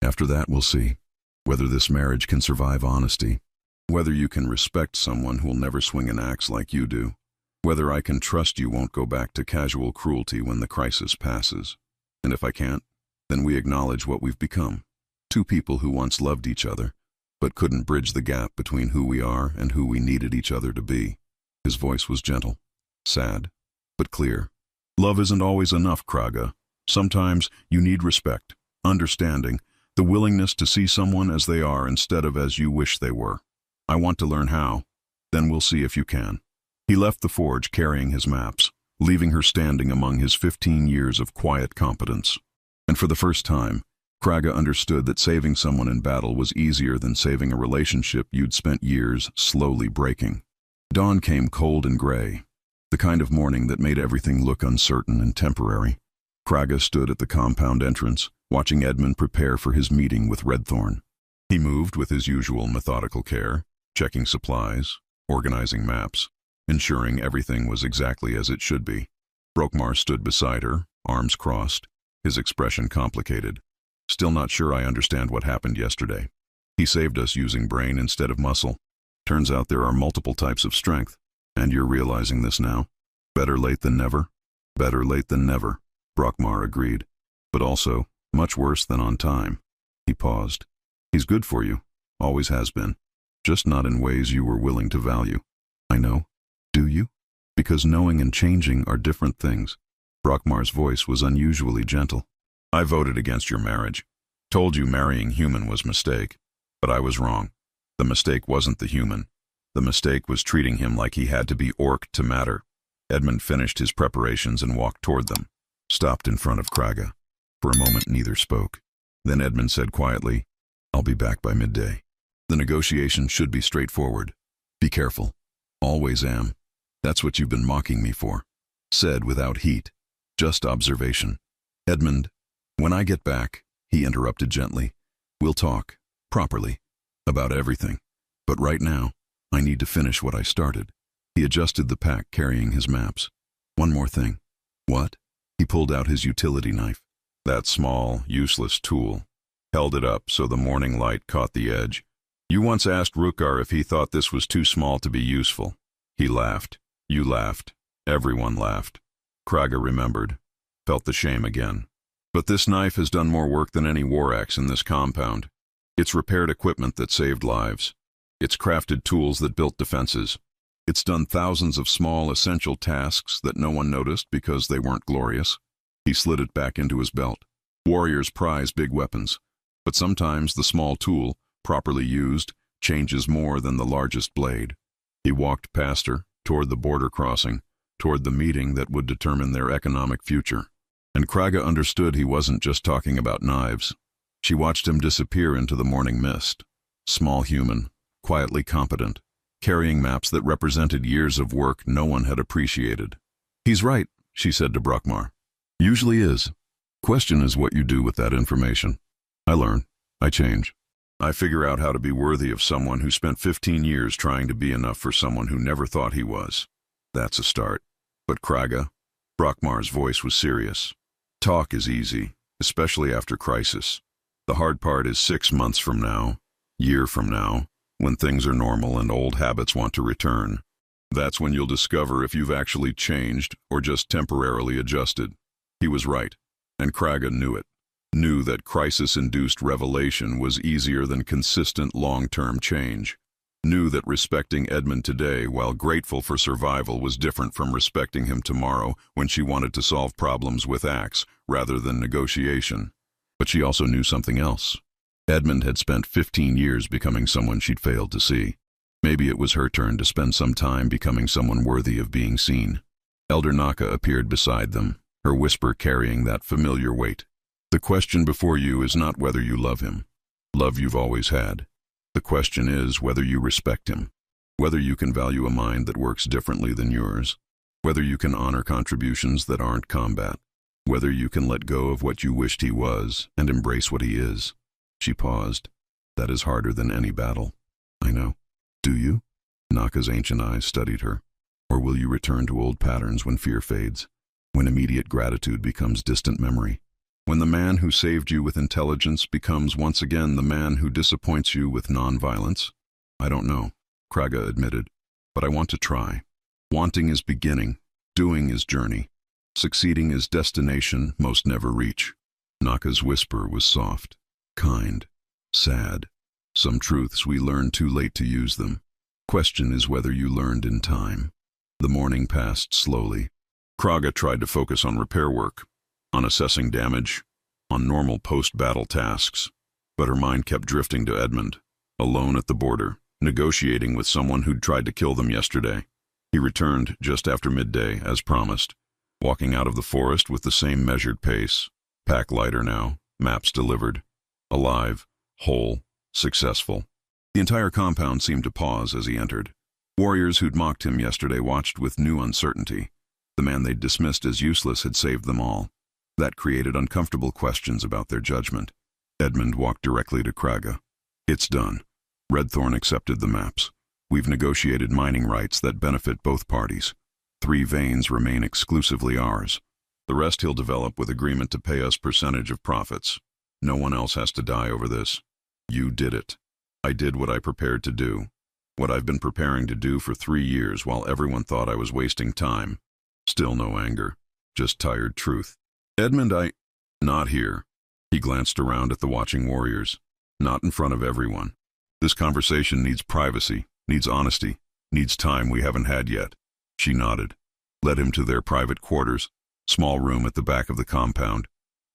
After that we'll see whether this marriage can survive honesty, whether you can respect someone who'll never swing an axe like you do, whether I can trust you won't go back to casual cruelty when the crisis passes. And if I can't, then we acknowledge what we've become. Two people who once loved each other, but couldn't bridge the gap between who we are and who we needed each other to be. His voice was gentle, sad, but clear. Love isn't always enough, Kraga. Sometimes you need respect, understanding, the willingness to see someone as they are instead of as you wish they were. I want to learn how. Then we'll see if you can. He left the forge carrying his maps, leaving her standing among his 15 years of quiet competence. And for the first time, Kraga understood that saving someone in battle was easier than saving a relationship you'd spent years slowly breaking. Dawn came cold and gray, the kind of morning that made everything look uncertain and temporary. Kraga stood at the compound entrance, watching Edmund prepare for his meeting with Redthorn. He moved with his usual methodical care, checking supplies, organizing maps, ensuring everything was exactly as it should be. Brokmar stood beside her, arms crossed, his expression complicated. Still not sure I understand what happened yesterday. He saved us using brain instead of muscle. Turns out there are multiple types of strength, and you're realizing this now. Better late than never. Better late than never, Brokmar agreed. But also, much worse than on time. He paused. He's good for you, always has been. Just not in ways you were willing to value. I know. Do you? Because knowing and changing are different things. Brokmar's voice was unusually gentle. I voted against your marriage. Told you marrying human was a mistake. But I was wrong. The mistake wasn't the human. The mistake was treating him like he had to be orc to matter. Edmund finished his preparations and walked toward them. Stopped in front of Kraga. For a moment neither spoke. Then Edmund said quietly, I'll be back by midday. The negotiation should be straightforward. Be careful. Always am. That's what you've been mocking me for. Said without heat. Just observation. Edmund, when I get back, he interrupted gently, we'll talk, properly, about everything. But right now, I need to finish what I started. He adjusted the pack carrying his maps. One more thing. What? He pulled out his utility knife. That small, useless tool. Held it up so the morning light caught the edge. You once asked Rukar if he thought this was too small to be useful. He laughed. You laughed. Everyone laughed. Kraga remembered. Felt the shame again. But this knife has done more work than any war axe in this compound. It's repaired equipment that saved lives. It's crafted tools that built defenses. It's done thousands of small, essential tasks that no one noticed because they weren't glorious. He slid it back into his belt. Warriors prize big weapons, but sometimes the small tool, properly used, changes more than the largest blade. He walked past her, toward the border crossing, toward the meeting that would determine their economic future. And Kraga understood he wasn't just talking about knives. She watched him disappear into the morning mist. Small human, quietly competent, carrying maps that represented years of work no one had appreciated. He's right, she said to Brokmar. Usually is. Question is what you do with that information. I learn. I change. I figure out how to be worthy of someone who spent 15 years trying to be enough for someone who never thought he was. That's a start. But Kraga, Brokmar's voice was serious. Talk is easy, especially after crisis. The hard part is 6 months from now, year from now, when things are normal and old habits want to return. That's when you'll discover if you've actually changed or just temporarily adjusted. He was right, and Kraga knew it. Knew that crisis-induced revelation was easier than consistent long-term change. Knew that respecting Edmund today, while grateful for survival, was different from respecting him tomorrow when she wanted to solve problems with acts rather than negotiation. But she also knew something else. Edmund had spent 15 years becoming someone she'd failed to see. Maybe it was her turn to spend some time becoming someone worthy of being seen. Elder Naka appeared beside them, her whisper carrying that familiar weight. The question before you is not whether you love him. Love you've always had. The question is whether you respect him, whether you can value a mind that works differently than yours, whether you can honor contributions that aren't combat, whether you can let go of what you wished he was and embrace what he is. She paused. That is harder than any battle. I know. Do you? Naka's ancient eyes studied her. Or will you return to old patterns when fear fades, when immediate gratitude becomes distant memory? When the man who saved you with intelligence becomes once again the man who disappoints you with non-violence? I don't know, Kraga admitted, but I want to try. Wanting is beginning, doing is journey. Succeeding is destination most never reach. Naka's whisper was soft, kind, sad. Some truths we learn too late to use them. Question is whether you learned in time. The morning passed slowly. Kraga tried to focus on repair work, on assessing damage, on normal post-battle tasks, but her mind kept drifting to Edmund, alone at the border, negotiating with someone who'd tried to kill them yesterday. He returned just after midday, as promised, walking out of the forest with the same measured pace, pack lighter now, maps delivered, alive, whole, successful. The entire compound seemed to pause as he entered. Warriors who'd mocked him yesterday watched with new uncertainty. The man they'd dismissed as useless had saved them all. That created uncomfortable questions about their judgment. Edmund walked directly to Kraga. It's done. Redthorn accepted the maps. We've negotiated mining rights that benefit both parties. 3 veins remain exclusively ours. The rest he'll develop with agreement to pay us percentage of profits. No one else has to die over this. You did it. I did what I prepared to do. What I've been preparing to do for 3 years while everyone thought I was wasting time. Still no anger. Just tired truth. Edmund, Not here. He glanced around at the watching warriors. Not in front of everyone. This conversation needs privacy, needs honesty, needs time we haven't had yet. She nodded. Led him to their private quarters, small room at the back of the compound,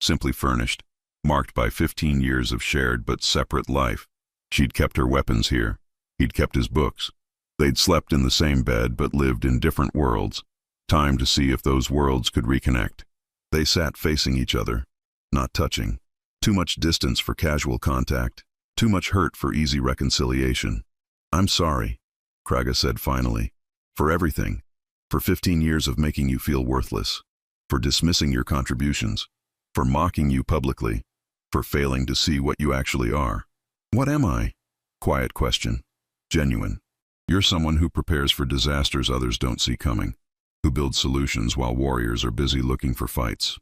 simply furnished, marked by 15 years of shared but separate life. She'd kept her weapons here. He'd kept his books. They'd slept in the same bed but lived in different worlds. Time to see if those worlds could reconnect. They sat facing each other, not touching. Too much distance for casual contact, too much hurt for easy reconciliation. I'm sorry, Kraga said finally, for everything, for 15 years of making you feel worthless, for dismissing your contributions, for mocking you publicly, for failing to see what you actually are. What am I? Quiet question. Genuine. You're someone who prepares for disasters others don't see coming, who builds solutions while warriors are busy looking for fights,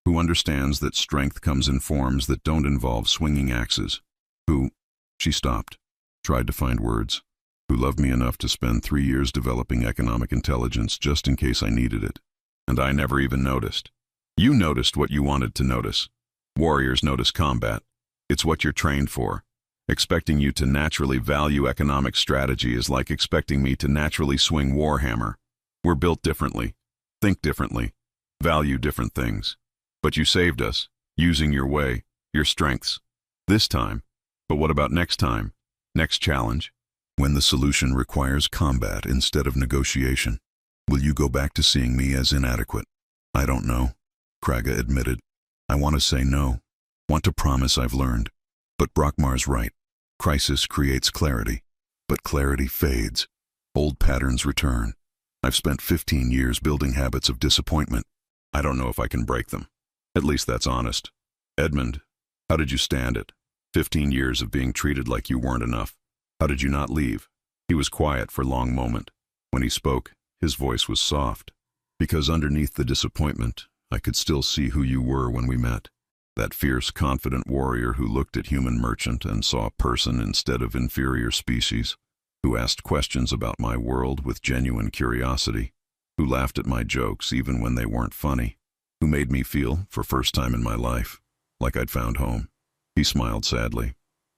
who understands that strength comes in forms that don't involve swinging axes, who... She stopped, tried to find words, who loved me enough to spend 3 years developing economic intelligence just in case I needed it. And I never even noticed. You noticed what you wanted to notice. Warriors notice combat. It's what you're trained for. Expecting you to naturally value economic strategy is like expecting me to naturally swing Warhammer. We're built differently, think differently, value different things. But you saved us, using your way, your strengths. This time. But what about next time? Next challenge? When the solution requires combat instead of negotiation, will you go back to seeing me as inadequate? I don't know, Kraga admitted. I want to say no. Want to promise I've learned. But Brockmar's right. Crisis creates clarity, but clarity fades. Old patterns return. I've spent 15 years building habits of disappointment. I don't know if I can break them. At least that's honest. Edmund, how did you stand it? 15 years of being treated like you weren't enough. How did you not leave? He was quiet for a long moment. When he spoke, his voice was soft. Because underneath the disappointment, I could still see who you were when we met. That fierce, confident warrior who looked at human merchant and saw person instead of inferior species, who asked questions about my world with genuine curiosity, who laughed at my jokes even when they weren't funny, who made me feel, for first time in my life, like I'd found home. He smiled sadly.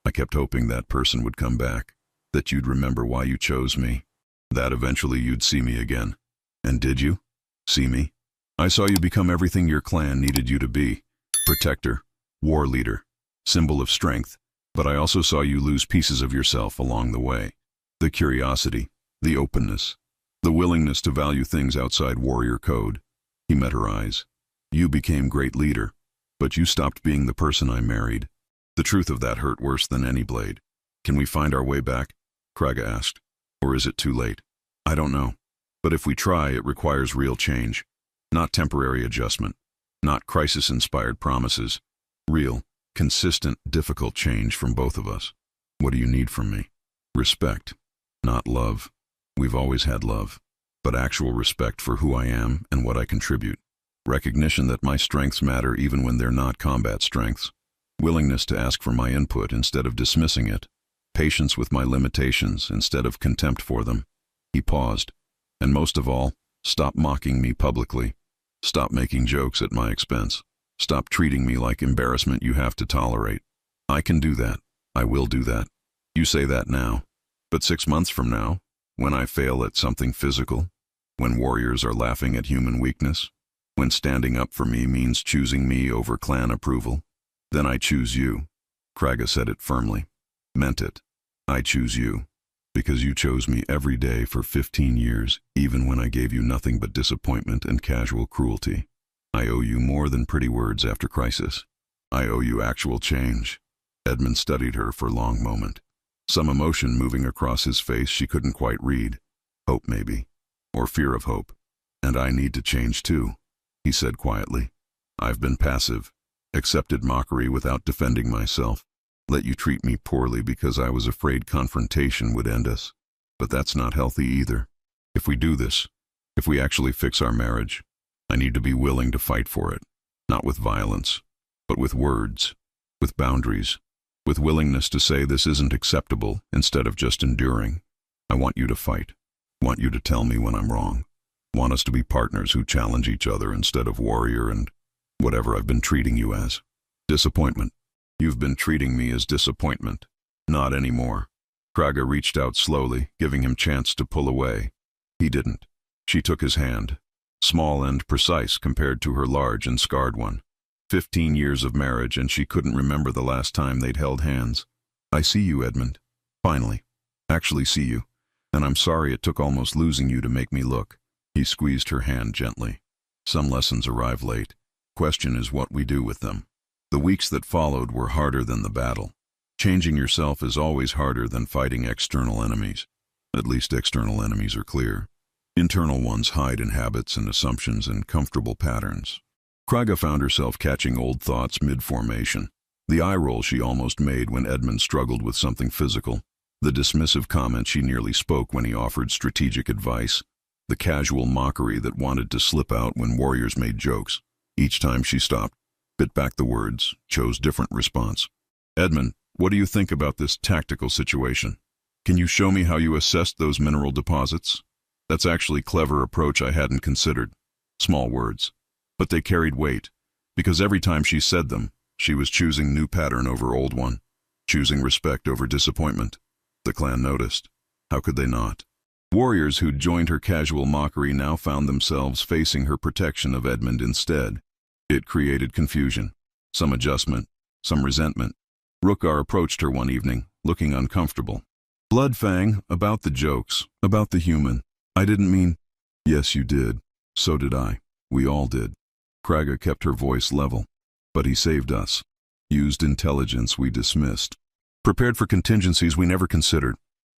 I kept hoping that person would come back. that you'd remember why you chose me, that eventually you'd see me again. And did you? See me? I saw you become everything your clan needed you to be. Protector, war leader, symbol of strength. But I also saw you lose pieces of yourself along the way. The curiosity, the openness, the willingness to value things outside warrior code. He met her eyes. You became great leader, but you stopped being the person I married. The truth of that hurt worse than any blade. Can we find our way back? Kraga asked. Or is it too late? I don't know. But if we try, it requires real change. Not temporary adjustment. Not crisis-inspired promises. Real, consistent, difficult change from both of us. What do you need from me? Respect. Not love. We've always had love. But actual respect for who I am and what I contribute. Recognition that my strengths matter even when they're not combat strengths. Willingness to ask for my input instead of dismissing it. Patience with my limitations instead of contempt for them. He paused. And most of all, stop mocking me publicly. Stop making jokes at my expense. Stop treating me like embarrassment you have to tolerate. I can do that. I will do that. You say that now. But 6 months from now, when I fail at something physical, when warriors are laughing at human weakness, when standing up for me means choosing me over clan approval, then I choose you. Kraga said it firmly. Meant it. I choose you. Because you chose me every day for 15 years, even when I gave you nothing but disappointment and casual cruelty. I owe you more than pretty words after crisis. I owe you actual change. Edmund studied her for a long moment. Some emotion moving across his face she couldn't quite read. Hope, maybe. Or fear of hope. And I need to change too, he said quietly. I've been passive, accepted mockery without defending myself. Let you treat me poorly because I was afraid confrontation would end us. But that's not healthy either. If we do this, if we actually fix our marriage, I need to be willing to fight for it. Not with violence, but with words, with boundaries, with willingness to say this isn't acceptable instead of just enduring. I want you to fight. Want you to tell me when I'm wrong. Want us to be partners who challenge each other instead of warrior and whatever I've been treating you as. Disappointment. You've been treating me as disappointment. Not anymore. Kraga reached out slowly, giving him chance to pull away. He didn't. She took his hand, small and precise compared to her large and scarred one. 15 years of marriage, and she couldn't remember the last time they'd held hands. I see you, Edmund. Finally. Actually see you. And I'm sorry it took almost losing you to make me look. He squeezed her hand gently. Some lessons arrive late. Question is what we do with them. The weeks that followed were harder than the battle. Changing yourself is always harder than fighting external enemies. At least external enemies are clear. Internal ones hide in habits and assumptions and comfortable patterns. Kraga found herself catching old thoughts mid-formation. The eye roll she almost made when Edmund struggled with something physical. The dismissive comment she nearly spoke when he offered strategic advice. The casual mockery that wanted to slip out when warriors made jokes. Each time she stopped, bit back the words, chose different response. Edmund, what do you think about this tactical situation? Can you show me how you assessed those mineral deposits? That's actually a clever approach I hadn't considered. Small words. But they carried weight, because every time she said them, she was choosing new pattern over old one, choosing respect over disappointment. The clan noticed. How could they not? Warriors who'd joined her casual mockery now found themselves facing her protection of Edmund instead. It created confusion, some adjustment, some resentment. Rukar approached her one evening, looking uncomfortable. Bloodfang, about the jokes, about the human. I didn't mean... Yes, you did. So did I. We all did. Kraga kept her voice level. But he saved us. Used intelligence we dismissed. Prepared for contingencies we never considered.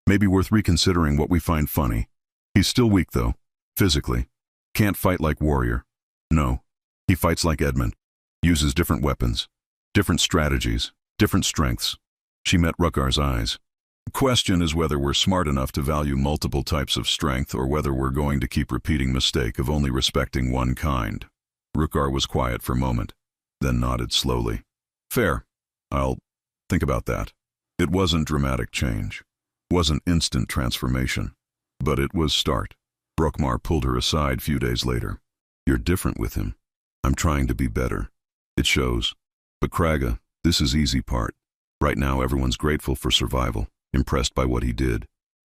Maybe worth reconsidering what we find funny. He's still weak, though. Physically. Can't fight like warrior. No. He fights like Edmund. Uses different weapons. Different strategies. Different strengths. She met Rukar's eyes. The question is whether we're smart enough to value multiple types of strength or whether we're going to keep repeating mistake of only respecting one kind. Rukar was quiet for a moment, then nodded slowly. Fair. I'll think about that. It wasn't dramatic change. Wasn't instant transformation. But it was start. Brokmar pulled her aside few days later. You're different with him. I'm trying to be better. It shows. But Kraga, this is easy part. Right now everyone's grateful for survival. impressed by what he did.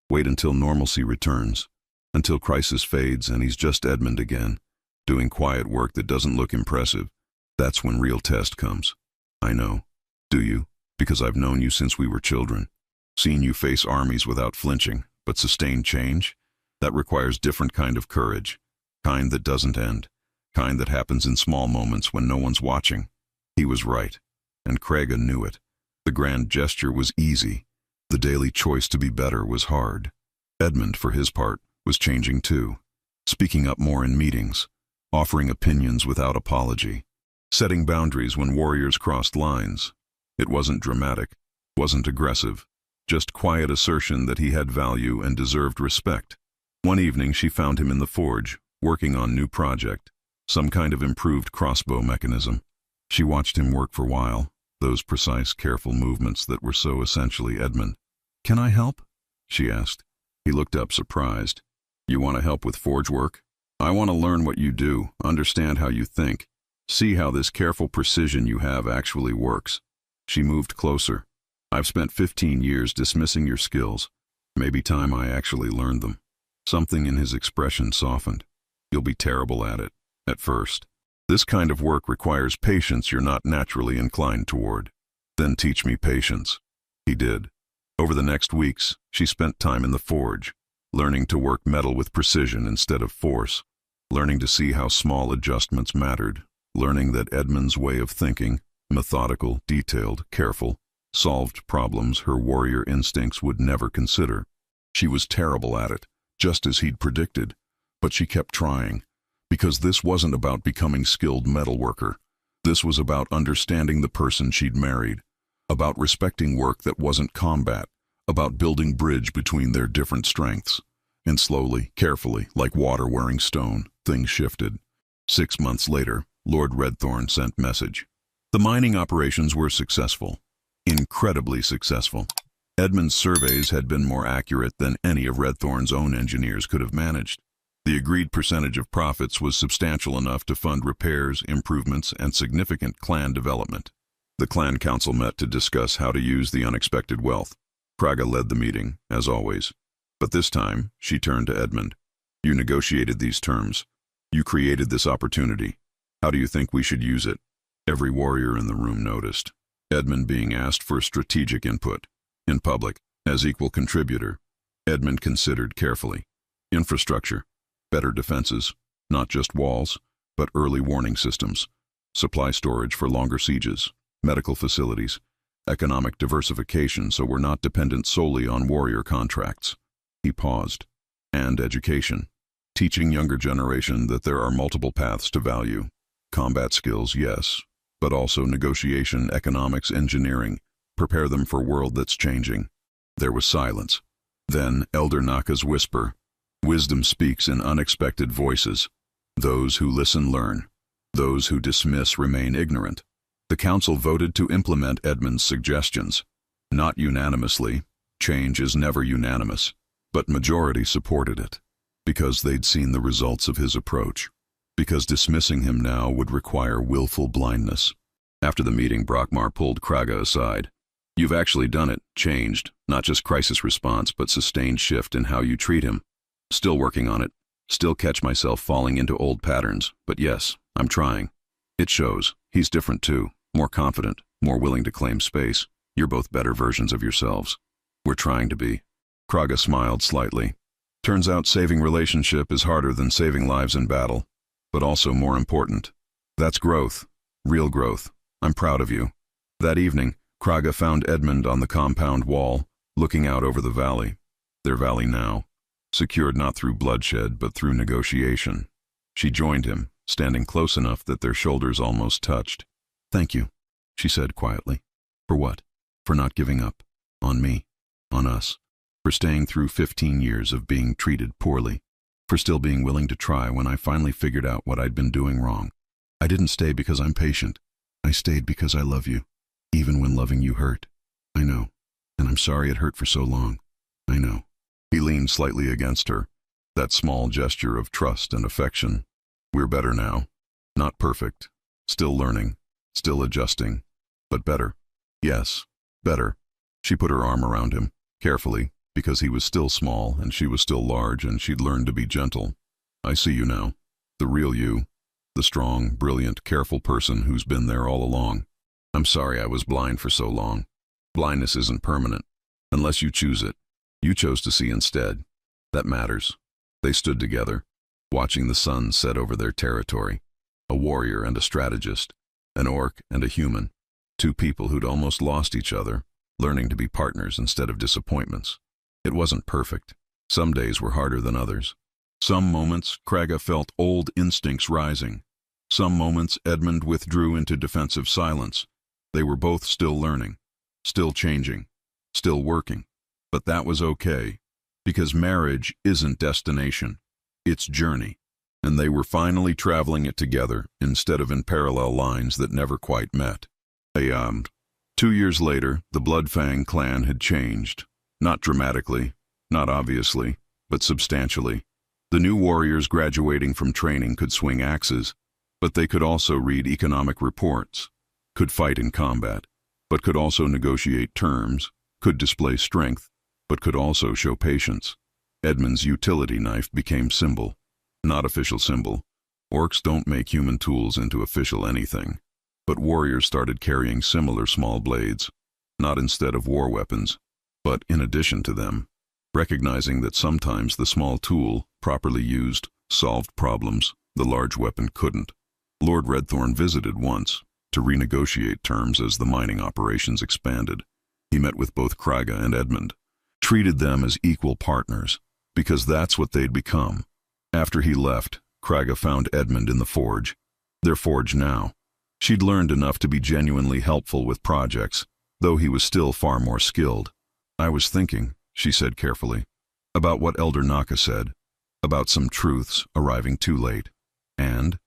Wait until normalcy returns, until crisis fades and he's just Edmund again, doing quiet work that doesn't look impressive. That's when real test comes. I know. Do you? Because I've known you since we were children. Seen you face armies without flinching, but sustain change? That requires different kind of courage. Kind that doesn't end. Kind that happens in small moments when no one's watching. He was right, and Craig knew it. The grand gesture was easy. The daily choice to be better was hard. Edmund, for his part, was changing too. Speaking up more in meetings. Offering opinions without apology. Setting boundaries when warriors crossed lines. It wasn't dramatic, wasn't aggressive. Just quiet assertion that he had value and deserved respect. One evening she found him in the forge, working on new project. Some kind of improved crossbow mechanism. She watched him work for a while, those precise, careful movements that were so essentially Edmund. "Can I help?" she asked. He looked up surprised. "You want to help with forge work? I want to learn what you do, understand how you think, see how this careful precision you have actually works." She moved closer. "I've spent 15 years dismissing your skills. Maybe time I actually learned them." Something in his expression softened. "You'll be terrible at it, at first. This kind of work requires patience you're not naturally inclined toward. Then teach me patience." He did. Over the next weeks, she spent time in the forge, learning to work metal with precision instead of force, learning to see how small adjustments mattered, learning that Edmund's way of thinking, methodical, detailed, careful, solved problems her warrior instincts would never consider. She was terrible at it, just as he'd predicted, but she kept trying, because this wasn't about becoming skilled metalworker. This was about understanding the person she'd married, about respecting work that wasn't combat, about building bridge between their different strengths. And slowly, carefully, like water wearing stone, things shifted. 6 months later, Lord Redthorn sent message. The mining operations were successful. Incredibly successful. Edmund's surveys had been more accurate than any of Redthorn's own engineers could have managed. The agreed percentage of profits was substantial enough to fund repairs, improvements, and significant clan development. The clan council met to discuss how to use the unexpected wealth. Praga led the meeting, as always. But this time, she turned to Edmund. "You negotiated these terms. You created this opportunity. How do you think we should use it?" Every warrior in the room noticed. Edmund being asked for strategic input. In public, as equal contributor. Edmund considered carefully. Infrastructure. Better defenses. Not just walls, but early warning systems. Supply storage for longer sieges. Medical facilities. Economic diversification so we're not dependent solely on warrior contracts. He paused. And education. Teaching younger generation that there are multiple paths to value. Combat skills, yes, but also negotiation, economics, engineering. Prepare them for a world that's changing. There was silence. Then Elder Naka's whisper. Wisdom speaks in unexpected voices. Those who listen learn. Those who dismiss remain ignorant. The council voted to implement Edmund's suggestions. Not unanimously. Change is never unanimous. But majority supported it. Because they'd seen the results of his approach. Because dismissing him now would require willful blindness. After the meeting, Brockmar pulled Kraga aside. "You've actually done it, changed, not just crisis response, but sustained shift in how you treat him. Still working on it. Still catch myself falling into old patterns, but yes, I'm trying. It shows. He's different too, more confident, more willing to claim space. You're both better versions of yourselves. We're trying to be." Kraga smiled slightly. "Turns out saving relationship is harder than saving lives in battle, but also more important. That's growth, real growth. I'm proud of you." That evening, Kraga found Edmund on the compound wall, looking out over the valley. Their valley now, secured not through bloodshed but through negotiation. She joined him, standing close enough that their shoulders almost touched. "Thank you," she said quietly. "For what? For not giving up. On me. On us. For staying through 15 years of being treated poorly. For still being willing to try when I finally figured out what I'd been doing wrong. I didn't stay because I'm patient. I stayed because I love you. Even when loving you hurt. I know. And I'm sorry it hurt for so long. I know." He leaned slightly against her. That small gesture of trust and affection. "We're better now. Not perfect. Still learning. Still adjusting. But better. Yes, better." She put her arm around him. carefully, because he was still small and she was still large and she'd learned to be gentle. I see you now, the real you, the strong, brilliant, careful person who's been there all along. I'm sorry I was blind for so long. Blindness isn't permanent, unless you choose it. You chose to see instead. That matters. They stood together, watching the sun set over their territory. A warrior and a strategist, an orc and a human. Two people who'd almost lost each other, learning to be partners instead of disappointments. It wasn't perfect. Some days were harder than others. Some moments, Kraga felt old instincts rising. Some moments, Edmund withdrew into defensive silence. They were both still learning, still changing, still working. But that was okay, because marriage isn't destination, it's journey. And they were finally traveling it together instead of in parallel lines that never quite met. 2 years later, the Bloodfang clan had changed. Not dramatically, not obviously, but substantially. The new warriors graduating from training could swing axes, but they could also read economic reports, could fight in combat, but could also negotiate terms, could display strength, but could also show patience. Edmund's utility knife became symbol, not official symbol. Orcs don't make human tools into official anything, but warriors started carrying similar small blades, not instead of war weapons, but in addition to them, recognizing that sometimes the small tool, properly used, solved problems the large weapon couldn't. Lord Redthorn visited once to renegotiate terms as the mining operations expanded. He met with both Kraga and Edmund, treated them as equal partners, because that's what they'd become. After he left, Kraga found Edmund in the forge. Their forge now. She'd learned enough to be genuinely helpful with projects, though he was still far more skilled. I was thinking, she said carefully, about what Elder Naka said, about some truths arriving too late. And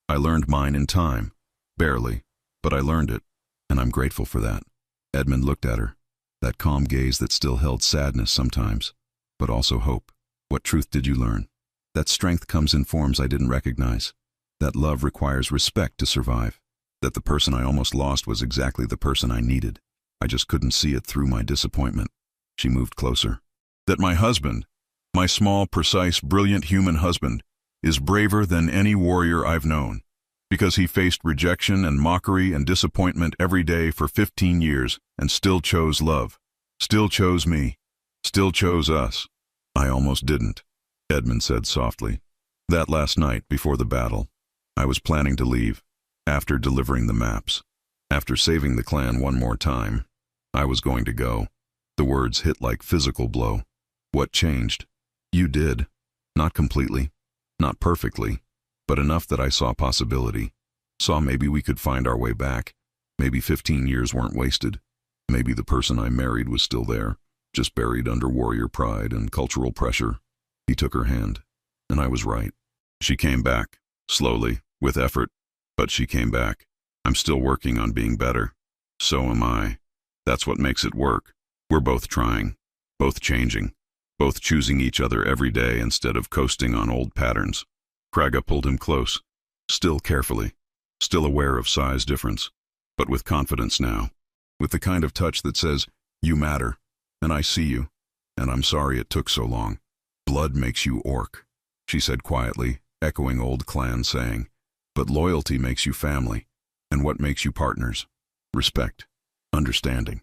I learned mine in time. Barely, but I learned it, and I'm grateful for that. Edmund looked at her, that calm gaze that still held sadness sometimes, but also hope. What truth did you learn? That strength comes in forms I didn't recognize. That love requires respect to survive. That the person I almost lost was exactly the person I needed. I just couldn't see it through my disappointment. She moved closer. That my husband, my small, precise, brilliant human husband, is braver than any warrior I've known, because he faced rejection and mockery and disappointment every day for 15 years and still chose love, still chose me, still chose us. I almost didn't, Edmund said softly. That last night before the battle, I was planning to leave, after delivering the maps, after saving the clan one more time. I was going to go. The words hit like physical blow. What changed? You did. Not completely, not perfectly, but enough that I saw possibility. Saw maybe we could find our way back. Maybe 15 years weren't wasted. Maybe the person I married was still there, just buried under warrior pride and cultural pressure. He took her hand, and I was right. She came back, slowly, with effort, but she came back. I'm still working on being better. So am I. That's what makes it work. We're both trying, both changing, both choosing each other every day instead of coasting on old patterns. Kraga pulled him close, still carefully, still aware of size difference, but with confidence now, with the kind of touch that says, you matter, and I see you, and I'm sorry it took so long. Blood makes you orc, she said quietly, echoing old clan saying, but loyalty makes you family, and what makes you partners? Respect, understanding,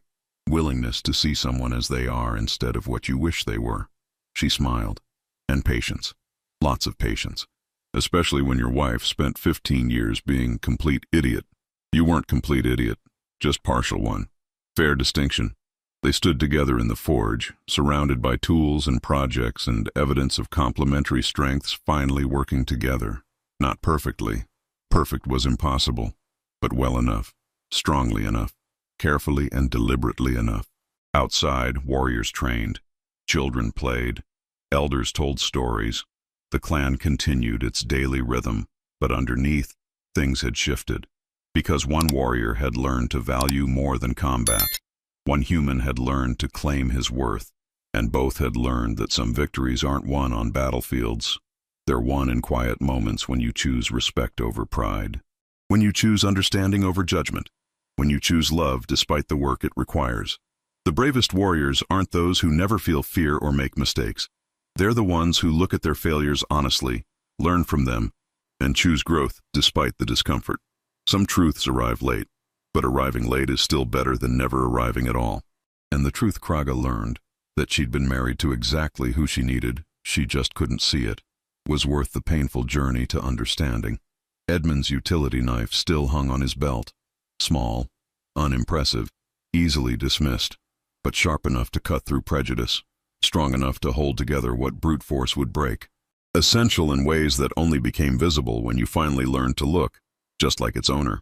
willingness to see someone as they are instead of what you wish they were. She smiled. And patience, lots of patience, especially when your wife spent 15 years being complete idiot. You weren't complete idiot, just partial one. Fair distinction. They stood together in the forge, surrounded by tools and projects and evidence of complementary strengths finally working together. Not perfectly. Perfect was impossible, but well enough, strongly enough, carefully and deliberately enough. Outside, warriors trained, children played, elders told stories. The clan continued its daily rhythm, but underneath, things had shifted, because one warrior had learned to value more than combat. One human had learned to claim his worth, and both had learned that some victories aren't won on battlefields. They're won in quiet moments when you choose respect over pride, when you choose understanding over judgment, when you choose love despite the work it requires. The bravest warriors aren't those who never feel fear or make mistakes. They're the ones who look at their failures honestly, learn from them, and choose growth despite the discomfort. Some truths arrive late, but arriving late is still better than never arriving at all. And the truth Kraga learned, that she'd been married to exactly who she needed, she just couldn't see it, was worth the painful journey to understanding. Edmund's utility knife still hung on his belt. Small, unimpressive, easily dismissed, but sharp enough to cut through prejudice, strong enough to hold together what brute force would break. Essential in ways that only became visible when you finally learned to look, just like its owner.